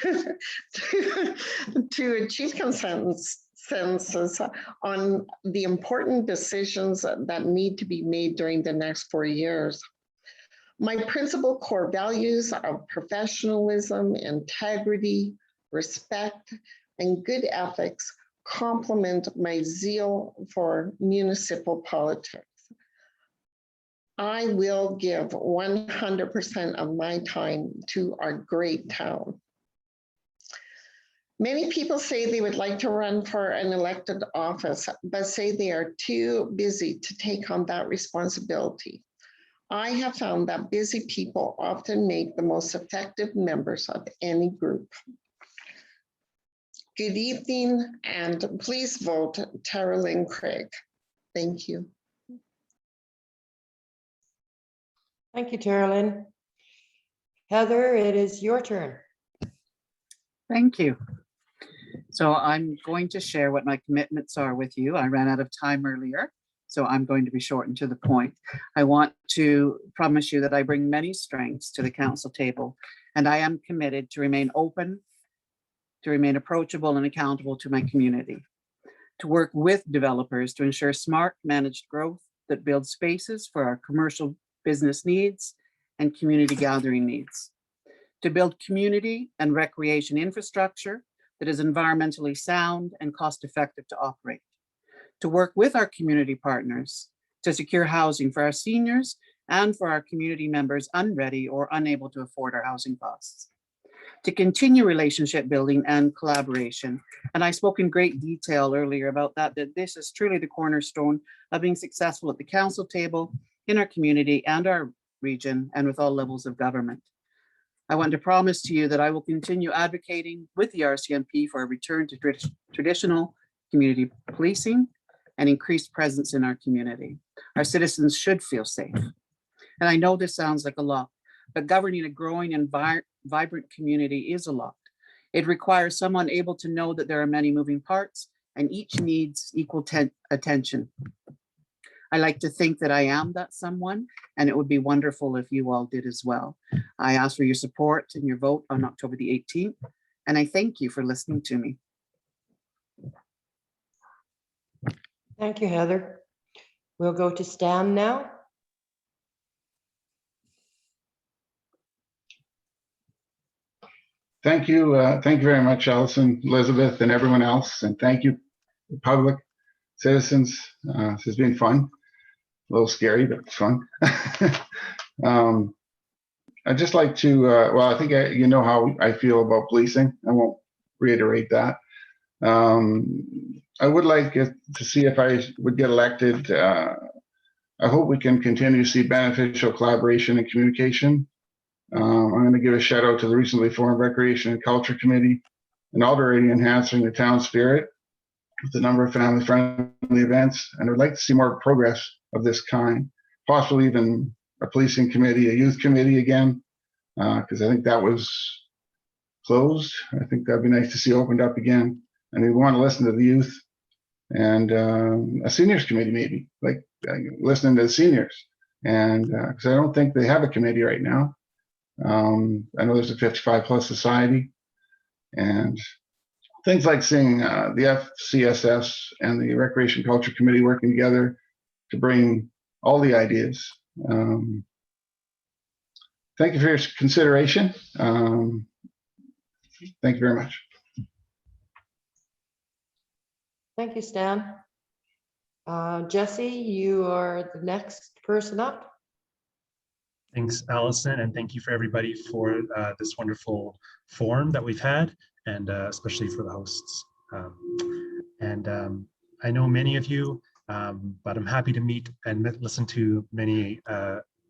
to achieve consensus on the important decisions that need to be made during the next 4 years. My principal core values of professionalism, integrity, respect, and good ethics complement my zeal for municipal politics. I will give 100% of my time to our great town. Many people say they would like to run for an elected office, but say they are too busy to take on that responsibility. I have found that busy people often make the most effective members of any group. Good evening, and please vote Taralyn Craig. Thank you. Thank you, Taralyn. Heather, it is your turn. Thank you. So I'm going to share what my commitments are with you. I ran out of time earlier, so I'm going to be short and to the point. I want to promise you that I bring many strengths to the council table, and I am committed to remain open, to remain approachable and accountable to my community, to work with developers to ensure smart managed growth that builds spaces for our commercial business needs and community gathering needs, to build community and recreation infrastructure that is environmentally sound and cost-effective to operate, to work with our community partners to secure housing for our seniors and for our community members unready or unable to afford our housing costs. To continue relationship building and collaboration. And I spoke in great detail earlier about that this is truly the cornerstone of being successful at the council table, in our community and our region, and with all levels of government. I want to promise to you that I will continue advocating with the RCMP for a return to traditional community policing and increased presence in our community. Our citizens should feel safe. And I know this sounds like a lot, but governing a growing and vibrant community is a lot. It requires someone able to know that there are many moving parts and each needs equal attention. I like to think that I am that someone, and it would be wonderful if you all did as well. I ask for your support and your vote on October the 18th, and I thank you for listening to me. Thank you, Heather. We'll go to Stan now. Thank you. Thank you very much, Allison, Elizabeth, and everyone else. And thank you, public, citizens. This has been fun. A little scary, but it's fun. I'd just like to, well, I think you know how I feel about policing. I won't reiterate that. I would like to see if I would get elected. I hope we can continue to see beneficial collaboration and communication. I'm going to give a shout out to the recently formed Recreation and Culture Committee and already enhancing the town spirit with a number of family-friendly events. And I'd like to see more progress of this kind, possibly even a policing committee, a youth committee again, because I think that was closed. I think that'd be nice to see opened up again. And we want to listen to the youth, and a seniors committee maybe, like listening to the seniors. And because I don't think they have a committee right now. I know there's a 55 plus society, and things like seeing the FCSS and the Recreation Culture Committee working together to bring all the ideas. Thank you for your consideration. Thank you very much. Thank you, Stan. Jesse, you are the next person up. Thanks, Allison, and thank you for everybody for this wonderful forum that we've had, and especially for the hosts. I know many of you, but I'm happy to meet and listen to many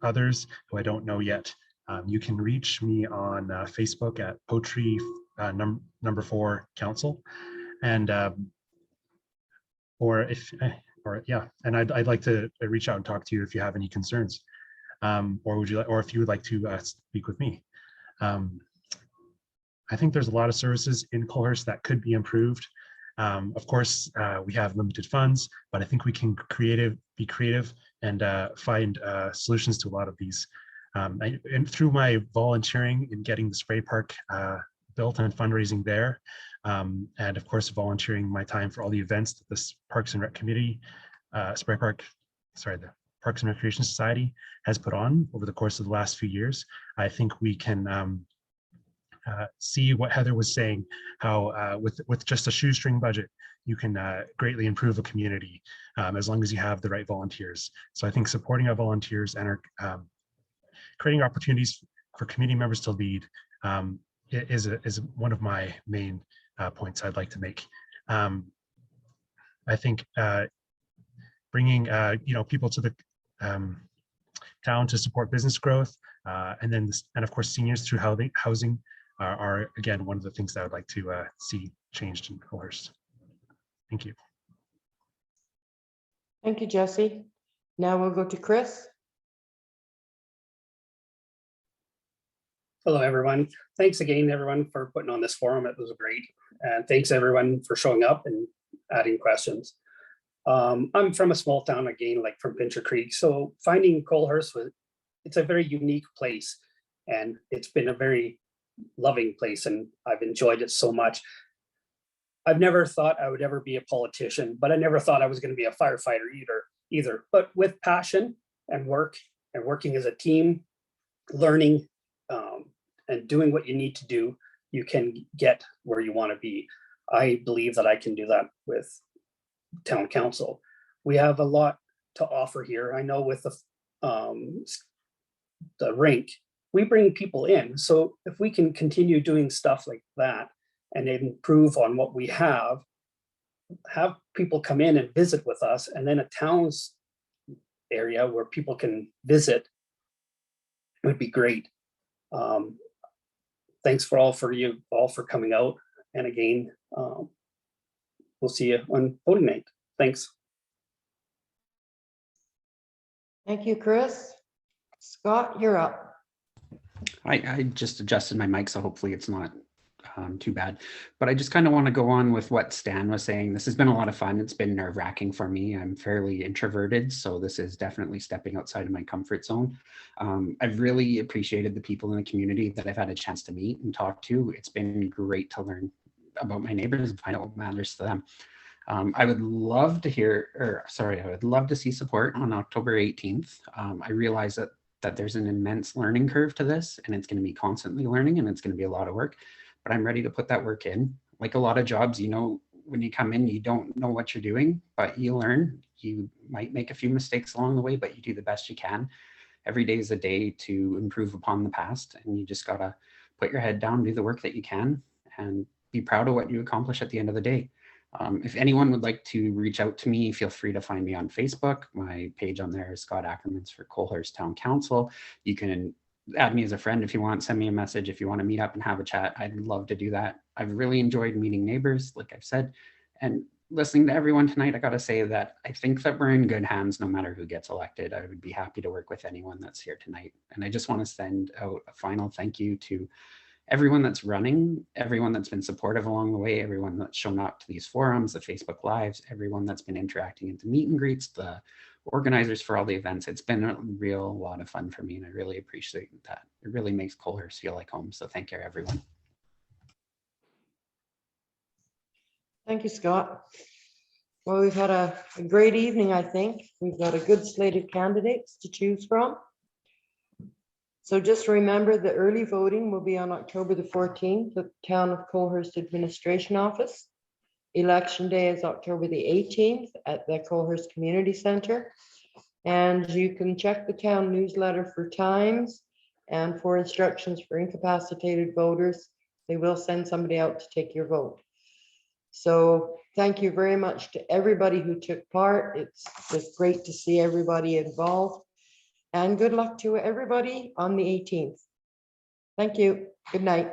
others who I don't know yet. You can reach me on Facebook at Poetry number 4 Council, and I'd like to reach out and talk to you if you have any concerns. Or if you would like to speak with me. I think there's a lot of services in Coalhurst that could be improved. Of course, we have limited funds, but I think we can be creative and find solutions to a lot of these. And through my volunteering in getting the spray park built and fundraising there, and of course volunteering my time for all the events that this Parks and Rec Committee, the Parks and Recreation Society has put on over the course of the last few years. I think we can see what Heather was saying, how with just a shoestring budget, you can greatly improve a community as long as you have the right volunteers. So I think supporting our volunteers and our creating opportunities for community members to lead is one of my main points I'd like to make. I think bringing people to the town to support business growth, and of course seniors through housing are again one of the things that I would like to see changed in Coalhurst. Thank you. Thank you, Jesse. Now we'll go to Chris. Hello, everyone. Thanks again, everyone, for putting on this forum. It was great. And thanks, everyone, for showing up and adding questions. I'm from a small town, again, like from Pincher Creek. So finding Coalhurst, it's a very unique place. And it's been a very loving place. And I've enjoyed it so much. I've never thought I would ever be a politician, but I never thought I was going to be a firefighter either. But with passion and work and working as a team, learning, and doing what you need to do, you can get where you want to be. I believe that I can do that with town council. We have a lot to offer here. I know with the rink, we bring people in. So if we can continue doing stuff like that and improve on what we have people come in and visit with us, and then a town's area where people can visit would be great. Thanks for you all for coming out. And again, we'll see you on voting night. Thanks. Thank you, Chris. Scott, you're up. I just adjusted my mic, so hopefully it's not too bad. But I just kind of want to go on with what Stan was saying. This has been a lot of fun. It's been nerve-wracking for me. I'm fairly introverted, so this is definitely stepping outside of my comfort zone. I've really appreciated the people in the community that I've had a chance to meet and talk to. It's been great to learn about my neighbors and find out what matters to them. I would love to I would love to see support on October 18th. I realize that there's an immense learning curve to this, and it's going to be constantly learning, and it's going to be a lot of work, but I'm ready to put that work in. Like a lot of jobs, when you come in, you don't know what you're doing, but you learn. You might make a few mistakes along the way, but you do the best you can. Every day is a day to improve upon the past, and you just got to put your head down, do the work that you can, and be proud of what you accomplish at the end of the day. If anyone would like to reach out to me, feel free to find me on Facebook. My page on there is Scott Ackermans for Coalhurst Town Council. You can add me as a friend if you want, send me a message if you want to meet up and have a chat. I'd love to do that. I've really enjoyed meeting neighbors, like I've said, and listening to everyone tonight. I got to say that I think that we're in good hands no matter who gets elected. I would be happy to work with anyone that's here tonight. And I just want to send out a final thank you to everyone that's running, everyone that's been supportive along the way, everyone that's shown up to these forums, the Facebook Lives, everyone that's been interacting at the meet and greets, the organizers for all the events. It's been a real lot of fun for me, and I really appreciate that. It really makes Coalhurst feel like home. So thank you, everyone. Thank you, Scott. Well, we've had a great evening, I think. We've got a good slate of candidates to choose from. So just remember the early voting will be on October the 14th at the Town of Coalhurst Administration Office. Election day is October the 18th at the Coalhurst Community Center. And you can check the town newsletter for times and for instructions for incapacitated voters. They will send somebody out to take your vote. So thank you very much to everybody who took part. It's just great to see everybody involved. And good luck to everybody on the 18th. Thank you. Good night.